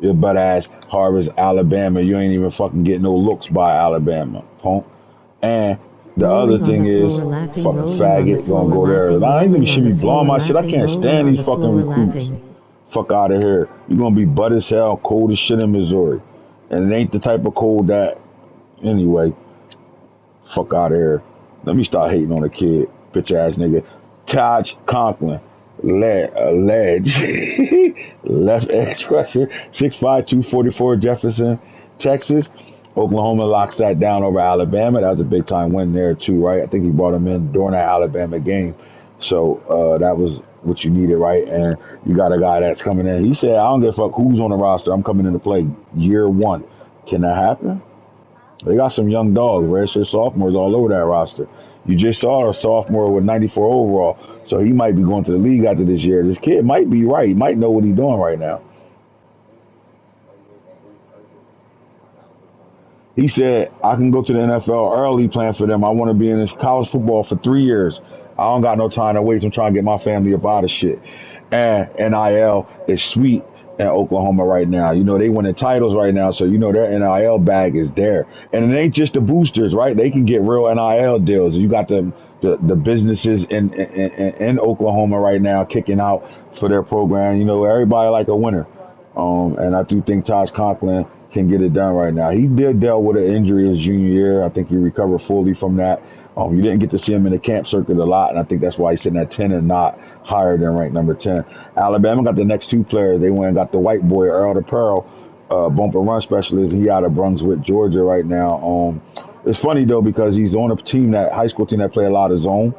Your butt ass Harvard's Alabama. You ain't even fucking get no looks by Alabama, punk. And the other Rolling on thing the is, floor laughing, fucking rolling on the faggot, gonna floor go there. laughing, Nah, ain't gonna rolling on shit the me blowing floor my shit. I laughing, can't rolling stand on these the fucking floor recruits. laughing. Fuck out of here. You're gonna be butt as hell, cold as shit in Missouri. And it ain't the type of cold that, anyway, fuck out of here. Let me start hating on a kid, bitch ass nigga. Taj Conklin, ledge, left edge rusher, 6'5", 244, Jefferson, Texas. Oklahoma locks that down over Alabama. That was a big time win there too, right? I think he brought him in during that Alabama game. So that was what you needed, right? And you got a guy that's coming in. He said, I don't give a fuck who's on the roster. I'm coming in to play year one. Can that happen? They got some young dogs, redshirt sophomores all over that roster. You just saw a sophomore with 94 overall, so he might be going to the league after this year. This kid might be right. He might know what he's doing right now. He said, I can go to the NFL early playing for them. I want to be in this college football for 3 years. I don't got no time to waste. I'm trying to get my family up out of shit. And NIL is sweet in Oklahoma right now. You know, they winning titles right now, so you know their NIL bag is there. And it ain't just the boosters, right? They can get real NIL deals. You got the businesses in Oklahoma right now kicking out for their program. You know, everybody like a winner. And I do think Taj Conklin can get it done right now. He did deal with an injury his junior year. I think he recovered fully from that. You didn't get to see him in the camp circuit a lot, and I think that's why he's sitting at 10 and not higher than ranked number 10. Alabama got the next two players. They went and got the white boy, Earl the Pearl, bumper run specialist. He out of Brunswick, Georgia right now. It's funny, though, because he's on a team, that high school team that play a lot of zone.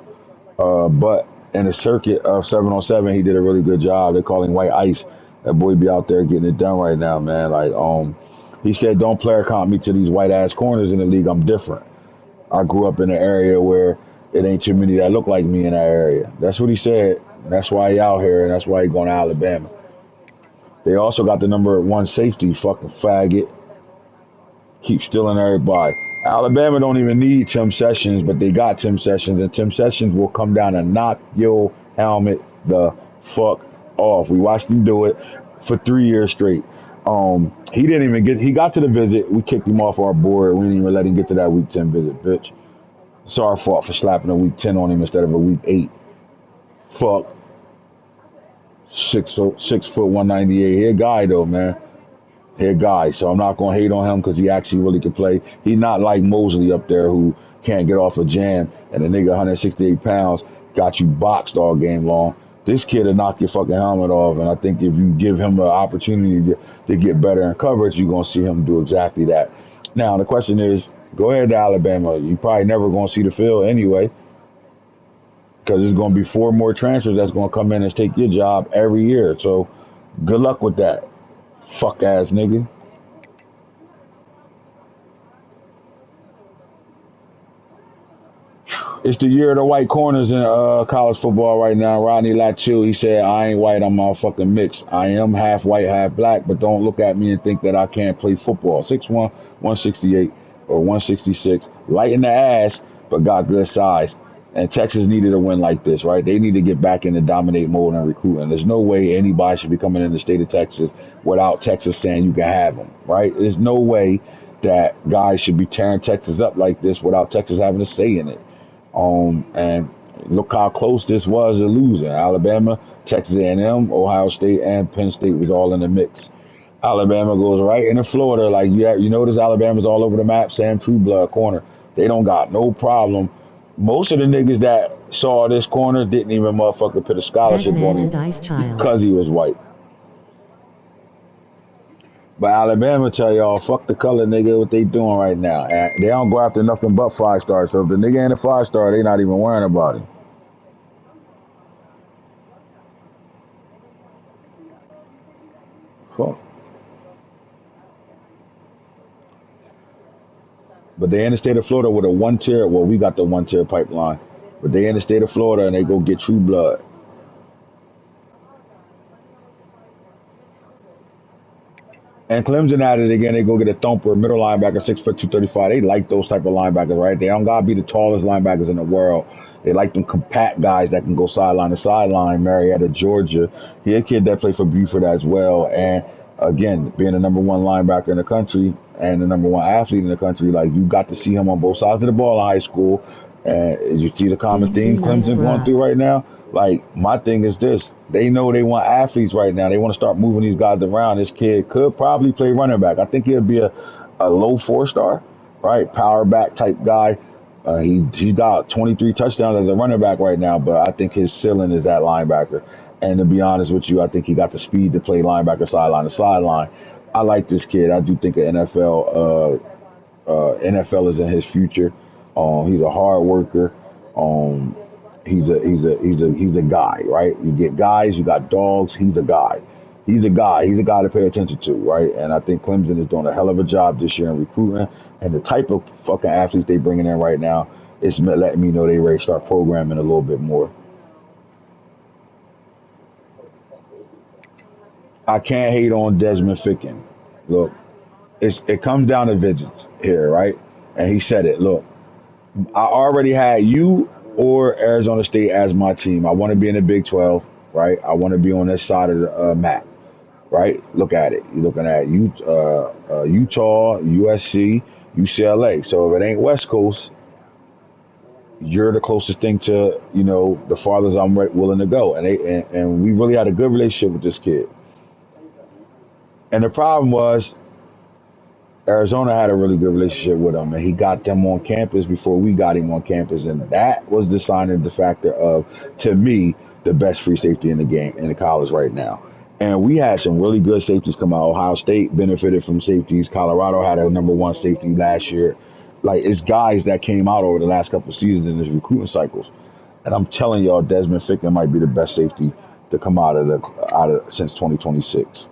But in the circuit of 7-on-7, he did a really good job. They call him White Ice. That boy be out there getting it done right now, man. Like, he said, don't player comp me to these white ass corners in the league. I'm different. I grew up in an area where it ain't too many that look like me in that area. That's what he said. That's why he out here, and that's why he going to Alabama. They also got the number one safety, fucking faggot. Keep stealing everybody. Alabama don't even need Tim Sessions, but they got Tim Sessions, and Tim Sessions will come down and knock your helmet the fuck off. We watched him do it for 3 years straight. He didn't even get. He got to the visit. We kicked him off our board. We didn't even let him get to that week 10 visit, bitch. It's our fault for slapping a week 10 on him instead of a week 8. Fuck. 6 foot 198. He a guy though, man. Head guy, so I'm not gonna hate on him because he actually really can play. He's not like Mosley up there who can't get off a jam, and the nigga 168 pounds got you boxed all game long. This kid will knock your fucking helmet off, and I think if you give him an opportunity to get better in coverage, you're gonna see him do exactly that. Now the question is, go ahead to Alabama. You probably never gonna see the field anyway, because there's gonna be 4 more transfers that's gonna come in and take your job every year. So good luck with that, fuck ass nigga. It's the year of the white corners in college football right now. Rodney Latu, he said, I ain't white, I'm motherfucking mixed. I am half white, half black, but don't look at me and think that I can't play football. 6'1", 168 or 166. Light in the ass, but got good size. And Texas needed a win like this, right? They need to get back in the dominate mode and recruiting. There's no way anybody should be coming in the state of Texas without Texas saying you can have them, right? There's no way that guys should be tearing Texas up like this without Texas having a say in it. And look how close this was to losing. Alabama, Texas A&M, Ohio State, and Penn State was all in the mix. Alabama goes right into Florida. Like you notice, Alabama's all over the map. Sam Trueblood corner. They don't got no problem. Most of the niggas that saw this corner didn't even motherfucker put a That scholarship on man him and Ice Child. because he was white. But Alabama tell y'all, fuck the color nigga, what they doing right now. And they don't go after nothing but 5 stars. So if the nigga ain't a 5 star, they not even worrying about him. Fuck. But they in the state of Florida with a 1 tier. Well, we got the 1 tier pipeline. But they in the state of Florida and they go get True Blood. And Clemson at it again. They go get a thumper, middle linebacker, 6'2", 235. They like those type of linebackers, right? They don't gotta be the tallest linebackers in the world. They like them compact guys that can go sideline to sideline. Marietta, Georgia. He a kid that played for Buford as well. And again, being the number one linebacker in the country and the number one athlete in the country, like you got to see him on both sides of the ball in high school. And you see the common theme DC nice Clemson going bra. through right now. Like my thing is this: they know they want athletes right now. They want to start moving these guys around. This kid could probably play running back. I think he'll be a low 4-star, right? Power back type guy. He got 23 touchdowns as a running back right now, but I think his ceiling is that linebacker. And to be honest with you, I think he got the speed to play linebacker sideline to sideline. I like this kid. I do think an NFL is in his future. He's a hard worker. Um, he's a guy, right? You get guys, you got dogs. He's a guy. He's a guy. He's a guy to pay attention to, right? And I think Clemson is doing a hell of a job this year in recruiting, and the type of fucking athletes they bringing in right now is letting me know they ready to start programming a little bit more. I can't hate on Desmond Ficken. Look, it comes down to visions here, right? And he said it. Look, I already had you or Arizona State as my team. I want to be in the Big 12, right? I want to be on this side of the map, right? Look at it. You're looking at Utah, USC, UCLA. So if it ain't West Coast, you're the closest thing to the farthest I'm willing to go. And we really had a good relationship with this kid. And the problem was Arizona had a really good relationship with him, and he got them on campus before we got him on campus, and that was the sign and the factor of, to me, the best free safety in the game in the college right now. And we had some really good safeties come out. Ohio State benefited from safeties. Colorado had a number one safety last year. Like, it's guys that came out over the last couple of seasons in this recruiting cycles, and I'm telling y'all, Desmond Ficken might be the best safety to come out of since 2026.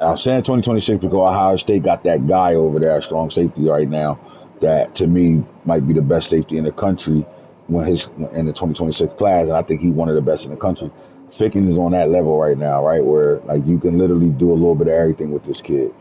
I'm saying 2026 because Ohio State got that guy over there, strong safety right now, that to me might be the best safety in the country in the 2026 class, and I think he's one of the best in the country. Ficken is on that level right now, right, where like you can literally do a little bit of everything with this kid.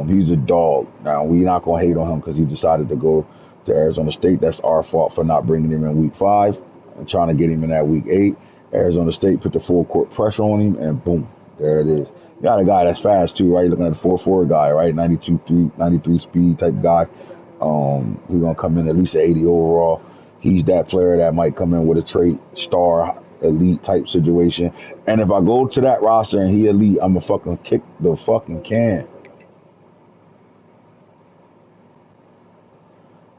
He's a dog. Now we're not gonna hate on him because he decided to go to Arizona State. That's our fault for not bringing him in week 5 and trying to get him in that week 8. Arizona State put the full court pressure on him, and boom, there it is. You got a guy that's fast too, right? You're looking at a 4.4 guy, right? 93 speed type guy. He's gonna come in at least 80 overall. He's that player that might come in with a trait star elite type situation. And if I go to that roster and he elite, I'm gonna fucking kick the fucking can.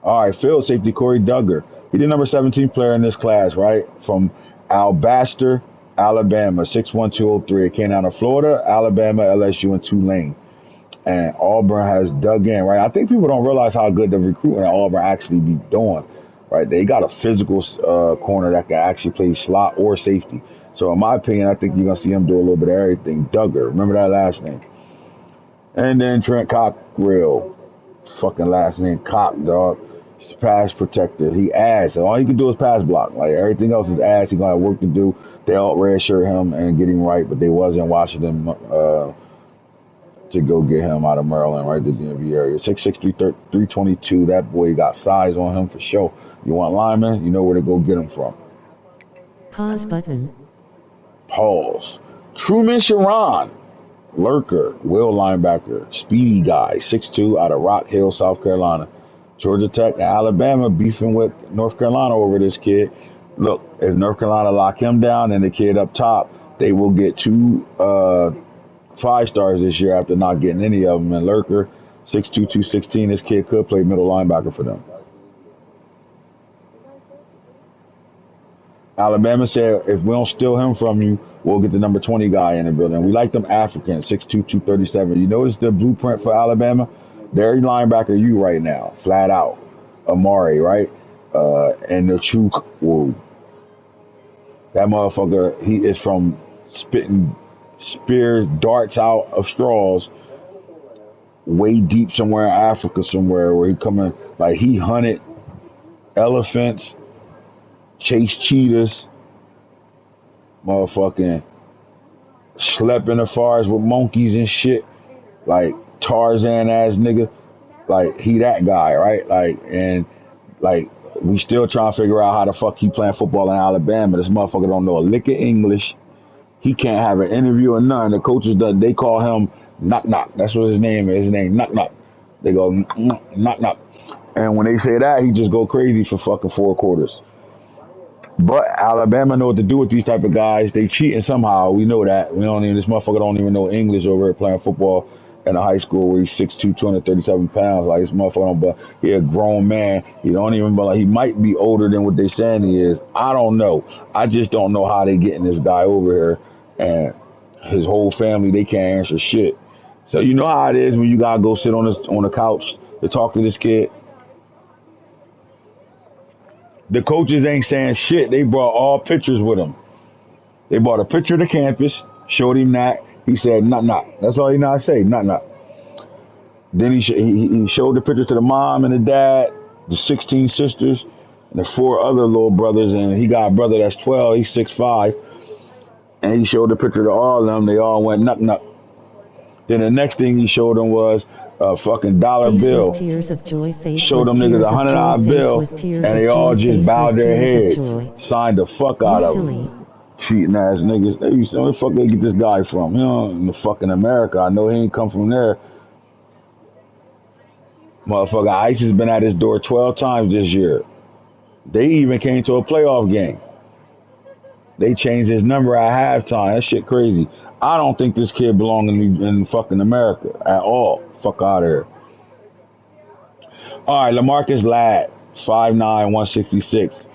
All right, field safety Corey Duggar. He's the number 17 player in this class, right? From Alabaster, Alabama, 61203. It came out of Florida, Alabama, LSU, and Tulane. And Auburn has dug in, right? I think people don't realize how good the recruiting at Auburn actually be doing, right? They got a physical corner that can actually play slot or safety. So in my opinion, I think you're going to see him do a little bit of everything. Duggar, remember that last name. And then Trent Cockrell, fucking last name Cock, dog. He's pass protector. He ass. All he can do is pass block. Like everything else is ass. He's gonna have work to do. They all redshirt him and get him right, but they wasn't watching him to go get him out of Maryland, right, the DMV area. 6'6", 322. That boy got size on him for sure. You want linemen? You know where to go get him from. Pause button. Pause. Truman Sharon. Lurker, will linebacker, speedy guy, 6'2", out of Rock Hill, South Carolina. Georgia Tech and Alabama beefing with North Carolina over this kid. Look, if North Carolina lock him down and the kid up top, they will get 2 5-stars this year after not getting any of them. And Lurker, 6'2", 216, this kid could play middle linebacker for them. Alabama said, if we don't steal him from you, we'll get the number 20 guy in the building. We like them Africans, 6'2", 237. You notice the blueprint for Alabama? They're linebacker you right now, flat out. Amari, right? And the Chuk, whoa. That motherfucker, he is from spitting spears, darts out of straws way deep somewhere in Africa somewhere where he coming, like he hunted elephants, chased cheetahs, motherfucking slept in the forest with monkeys and shit, like Tarzan ass nigga, like he that guy, right? Like we still trying to figure out how the fuck he playing football in Alabama. This motherfucker don't know a lick of English. He can't have an interview or nothing. The coaches, they call him Knock Knock. That's what his name is. His name Knock Knock. They go Knock Knock. And when they say that, he just go crazy for fucking 4 quarters. But Alabama know what to do with these type of guys. They cheating somehow. We know that. We don't even. This motherfucker don't even know English over here playing football in a high school where he's 6'2", 237 pounds. Like this motherfucker don't. But he a grown man. He don't even. But like he might be older than what they saying he is. I don't know. I just don't know how they getting this guy over here and his whole family. They can't answer shit. So you know how it is when you gotta go sit on the couch to talk to this kid. The coaches ain't saying shit. They brought all pictures with them. They brought a picture of the campus, showed him that. He said, "Not, not." That's all he know how to say, "Not, not." Then he showed the picture to the mom and the dad, the 16 sisters, and the 4 other little brothers. And he got a brother that's 12. He's 6'5". And he showed the picture to all of them. They all went, "Nuck, nuck." Then the next thing he showed them was a fucking dollar Face bill. with tears of joy, face Showed with them niggas tears of $100 joy, face bill, with tears and they of all joy, just face bowed with their tears of heads, joy. signed the fuck You out of silly. them. Cheating ass niggas. They used to, where the fuck they get this guy from? You know, in the fucking America. I know he ain't come from there. Motherfucker, ICE has been at his door 12 times this year. They even came to a playoff game. They changed his number at halftime. That shit crazy. I don't think this kid belongs in fucking America at all. Fuck out of here. All right, LaMarcus Ladd, 5'9", 166.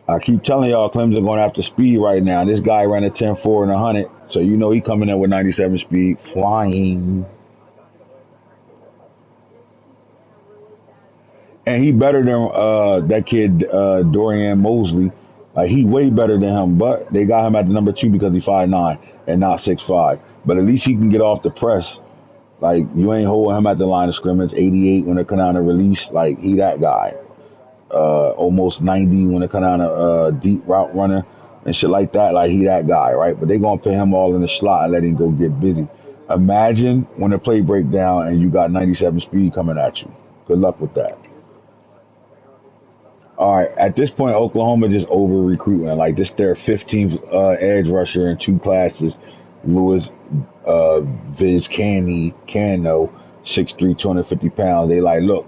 I keep telling y'all, Clemson going after speed right now. This guy ran a 10.4 and 100, so you know he coming in with 97 speed, flying. And he better than that kid Dorian Mosley. Like he way better than him, but they got him at the number 2 because he's 5'9" and not 6'5". But at least he can get off the press. Like you ain't holding him at the line of scrimmage. 88 when it come down to release. Like he that guy. Almost 90 when it come down to deep route runner and shit like that. Like he that guy, right? But they gonna put him all in the slot and let him go get busy. Imagine when the play break down and you got 97 speed coming at you. Good luck with that. All right, at this point, Oklahoma just over recruiting. Like this, their 15th edge rusher in 2 classes. Lewis Viz Cano, 6'3", 250 pounds. They like, look,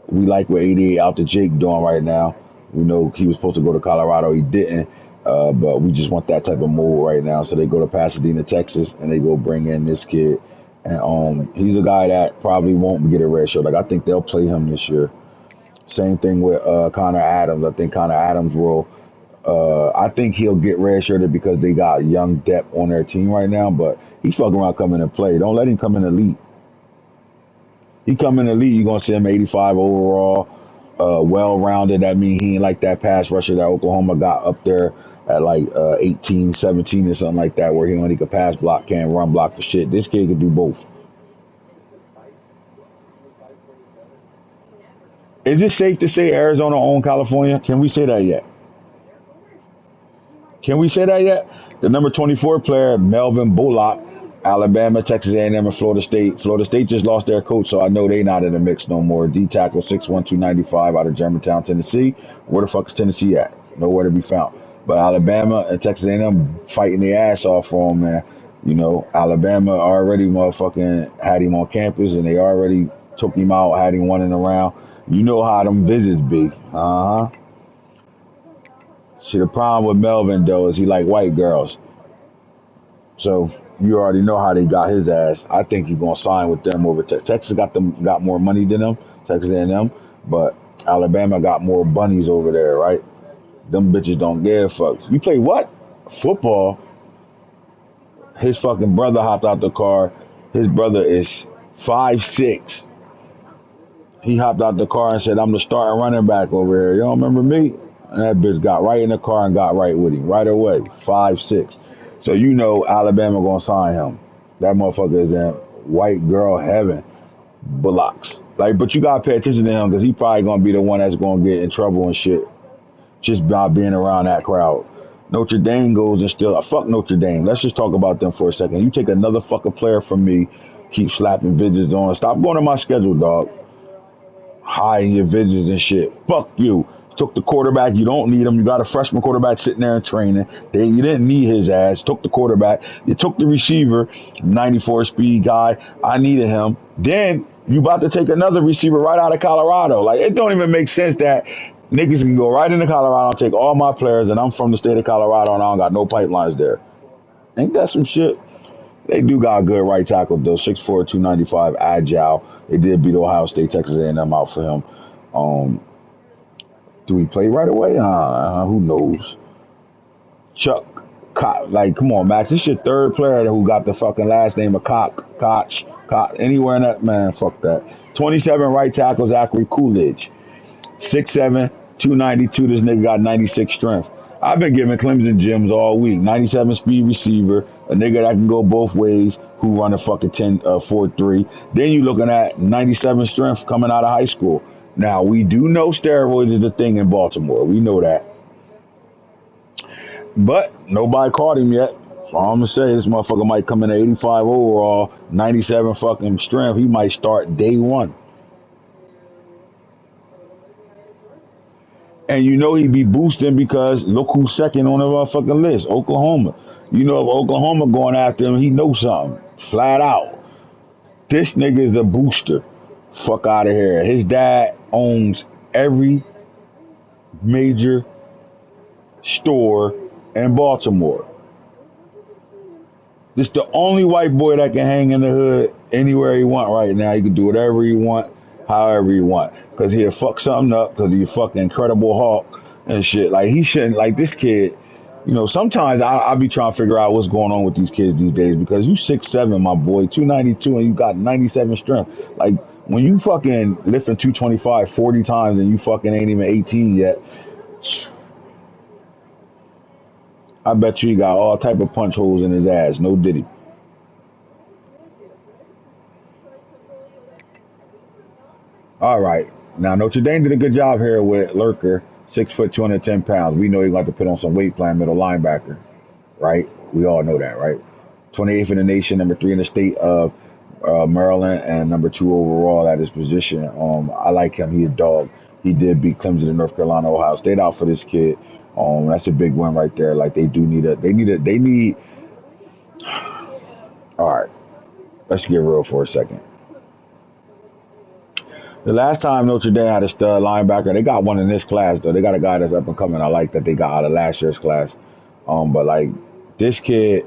we like what 88 out the Jake doing right now. We know he was supposed to go to Colorado, he didn't. But we just want that type of move right now. So they go to Pasadena, Texas, and they go bring in this kid. And he's a guy that probably won't get a red shirt. Like I think they'll play him this year. Same thing with Connor Adams. I think Connor Adams will. I think he'll get redshirted because they got young depth on their team right now. But he's fucking around coming and play. Don't let him come in elite. He come in elite, you're gonna see him 85 overall, well-rounded. That means he ain't like that pass rusher that Oklahoma got up there at like 18, 17 or something like that, where he only could pass block, can't run block for shit. This kid could do both. Is it safe to say Arizona owned California? Can we say that yet? Can we say that yet? The number 24 player, Melvin Bullock, Alabama, Texas A&M, and Florida State. Florida State just lost their coach, so I know they not in the mix no more. D tackle 6'1", 295 out of Germantown, Tennessee. Where the fuck is Tennessee at? Nowhere to be found. But Alabama and Texas A&M fighting their ass off for him, man. You know, Alabama already motherfucking had him on campus, and they already took him out, had him running around. You know how them visits be. Uh-huh. See, the problem with Melvin, though, is he like white girls. So you already know how they got his ass. I think he's gonna sign with them over Texas. Got more money than them, Texas A&M, but Alabama got more bunnies over there, right? Them bitches don't give a fuck. You play what? Football. His fucking brother hopped out the car. His brother is 5'6". He hopped out the car and said, "I'm the starting running back over here. You don't remember me?" And that bitch got right in the car and got right with him right away. 5'6". So you know Alabama gonna sign him. That motherfucker is in white girl heaven. Bullocks. Like, but you gotta pay attention to him because he probably gonna be the one that's gonna get in trouble and shit just by being around that crowd. Notre Dame goes and still fuck Notre Dame. Let's just talk about them for a second. You take another fucking player from me, keep slapping vidgets on. Stop going to my schedule, dog. Hiding your vidgets and shit. Fuck you. Took the quarterback. You don't need him. You got a freshman quarterback sitting there in training. You didn't need his ass. Took the quarterback. You took the receiver, 94 speed guy. I needed him. Then you about to take another receiver right out of Colorado. Like, it don't even make sense that niggas can go right into Colorado and take all my players, and I'm from the state of Colorado and I don't got no pipelines there. Ain't that some shit? They do got a good right tackle though, 6'4", 295, agile. They did beat Ohio State, Texas A&M out for him. Do we play right away? Who knows? Chuck, like, come on, Max. This your third player who got the fucking last name of Koch, anywhere in that, man, fuck that. 27 right tackle, Zachary Coolidge. 6'7", 292. This nigga got 96 strength. I've been giving Clemson gyms all week. 97 speed receiver, a nigga that can go both ways, who run a fucking 4.3. Then you looking at 97 strength coming out of high school. Now, we do know steroids is a thing in Baltimore. We know that. But nobody caught him yet. So I'm going to say this motherfucker might come in at 85 overall, 97 fucking strength. He might start day one. And you know he be boosting because look who's second on the motherfucking list, Oklahoma. You know, if Oklahoma going after him, he knows something. Flat out. This nigga is a booster. Fuck out of here. His dad owns every major store in Baltimore. This the only white boy that can hang in the hood anywhere he want right now. He can do whatever he want, however he want. Because he'll fuck something up because he's a fucking Incredible Hulk and shit. Like, he shouldn't, like, this kid, you know, sometimes I'll be trying to figure out what's going on with these kids these days because you 6'7", my boy, 292, and you got 97 strength. Like, when you fucking lifting 225 40 times and you fucking ain't even 18 yet, I bet you he got all type of punch holes in his ass. No diddy. All right. Now, Notre Dame did a good job here with Lurker, 6 foot, 210 pounds. We know he's going to put on some weight playing middle linebacker, right? We all know that, right? 28th in the nation, number 3 in the state of Maryland, and number 2 overall at his position. I like him. He a dog. He did beat Clemson and North Carolina, Ohio State out for this kid. That's a big win right there. Like, they need. All right. Let's get real for a second. The last time Notre Dame had a stud linebacker, they got one in this class, though. They got a guy that's up and coming. I like that they got out of last year's class. But, like, this kid,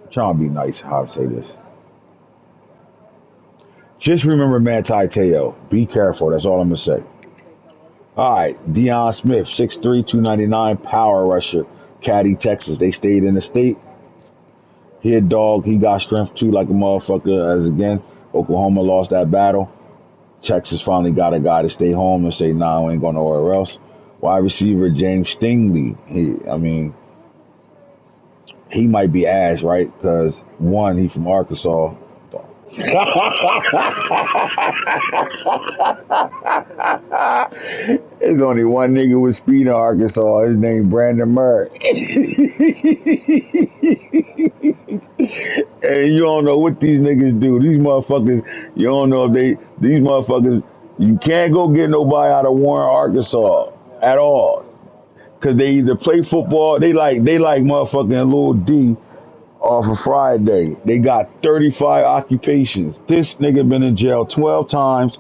I'm trying to be nice how I say this. Just remember Manti Te'o. Be careful. That's all I'm going to say. All right. Deion Smith, 6'3", 299, power rusher, Caddy, Texas. They stayed in the state. He a dog. He got strength, too, like a motherfucker. As, again, Oklahoma lost that battle. Texas finally got a guy to stay home and say, nah, we ain't going nowhere else. Wide receiver James Stingley. He might be ass, right? Because, one, he from Arkansas. There's only one nigga with speed in Arkansas. His name Brandon Murray. And you don't know what these niggas do. These motherfuckers, you don't know if these motherfuckers, you can't go get nobody out of Warren, Arkansas at all. Because they either play football, they like motherfucking Lil D off of Friday. They got 35 occupations. This nigga been in jail 12 times.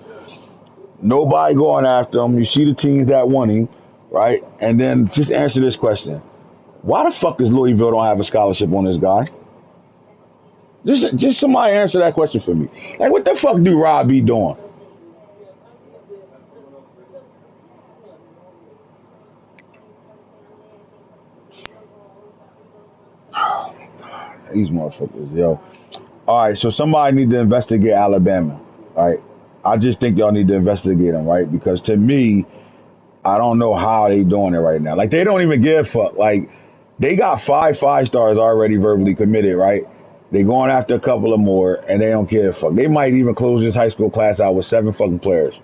Nobody going after him. You see the teams that won him, right? And then just answer this question. Why the fuck does Louisville don't have a scholarship on this guy? Just somebody answer that question for me. Like, what the fuck do Rob be doing? These motherfuckers, yo. All right, so somebody need to investigate Alabama, all right? I just think y'all need to investigate them, right? Because to me, I don't know how they doing it right now. Like, they don't even give a fuck. Like, they got 5 5-stars already verbally committed, right? They going after a couple of more, and they don't give a fuck. They might even close this high school class out with 7 fucking players.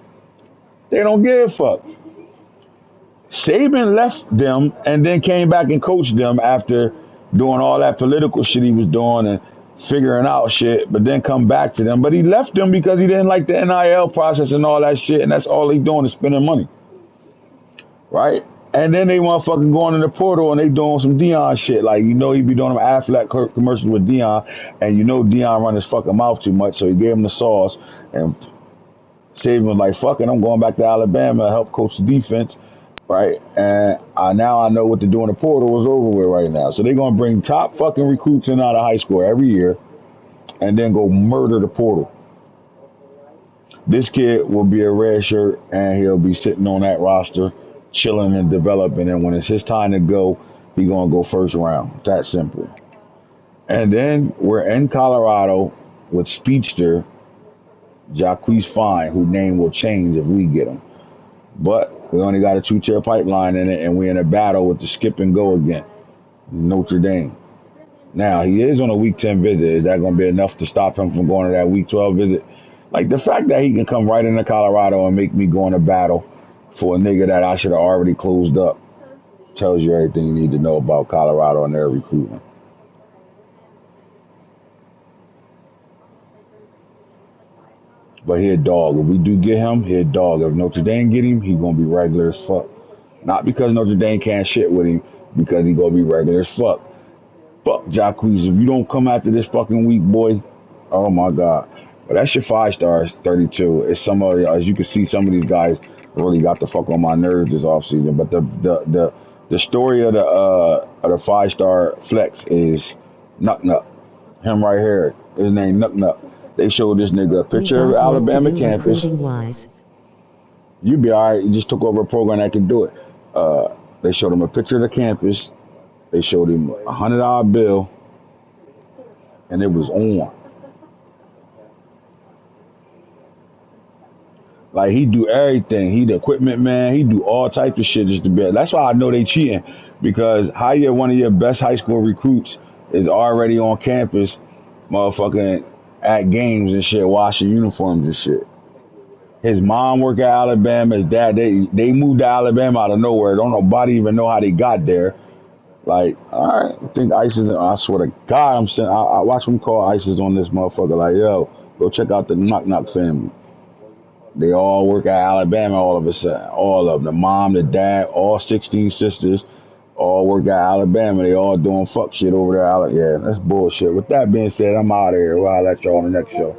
They don't give a fuck. Saban left them and then came back and coached them after doing all that political shit he was doing and figuring out shit, but then come back to them. But he left them because he didn't like the NIL process and all that shit, and that's all he doing is spending money, right? And then they want fucking going in the portal and they doing some Dion shit. Like, you know, he be doing them Affleck commercials with Dion, and you know Dion run his fucking mouth too much, so he gave him the sauce, and Saban was like, fuck it, I'm going back to Alabama to help coach the defense, right? And now I know what to do in the portal is over with right now. So they're going to bring top fucking recruits in out of high school every year and then go murder the portal. This kid will be a red shirt and he'll be sitting on that roster, chilling and developing. And when it's his time to go, he's going to go first round. It's that simple. And then we're in Colorado with Speedster, Jacquees Fine, whose name will change if we get him. But we only got a 2-tier pipeline in it, and we're in a battle with the skip and go again, Notre Dame. Now, he is on a Week 10 visit. Is that going to be enough to stop him from going to that Week 12 visit? Like, the fact that he can come right into Colorado and make me go in a battle for a nigga that I should have already closed up tells you everything you need to know about Colorado and their recruitment. But he a dog. If we do get him, he a dog. If Notre Dame get him, he gonna be regular as fuck. Not because Notre Dame can't shit with him, because he gonna be regular as fuck. Fuck Jacquees. If you don't come after this fucking week, boy, oh my god. But that's your 5-stars, 32. It's some of, as you can see, some of these guys really got the fuck on my nerves this offseason. But the story of the 5-star flex is Nuck Nuck. Him right here. His name Nuck Nuck. They showed this nigga a picture of Alabama campus. You be alright. You just took over a program that could do it. They showed him a picture of the campus. They showed him a $100 bill, and it was on. Like, he do everything. He the equipment man. He do all types of shit just to be. That's why I know they cheating, because how one of your best high school recruits is already on campus, motherfucking at games and shit, washing uniforms and shit. His mom work at Alabama. His dad, they moved to Alabama out of nowhere. Don't nobody even know how they got there. Like, all right, I think ISIS. I swear to God, I'm saying, I watch them call ISIS on this motherfucker. Like, yo, go check out the Knock Knock family. They all work at Alabama all of a sudden. All of them. The mom, the dad, all 16 sisters, all work at Alabama. They all doing fuck shit over there. Yeah, that's bullshit. With that being said, I'm out of here. Well, I'll let y'all on the next show.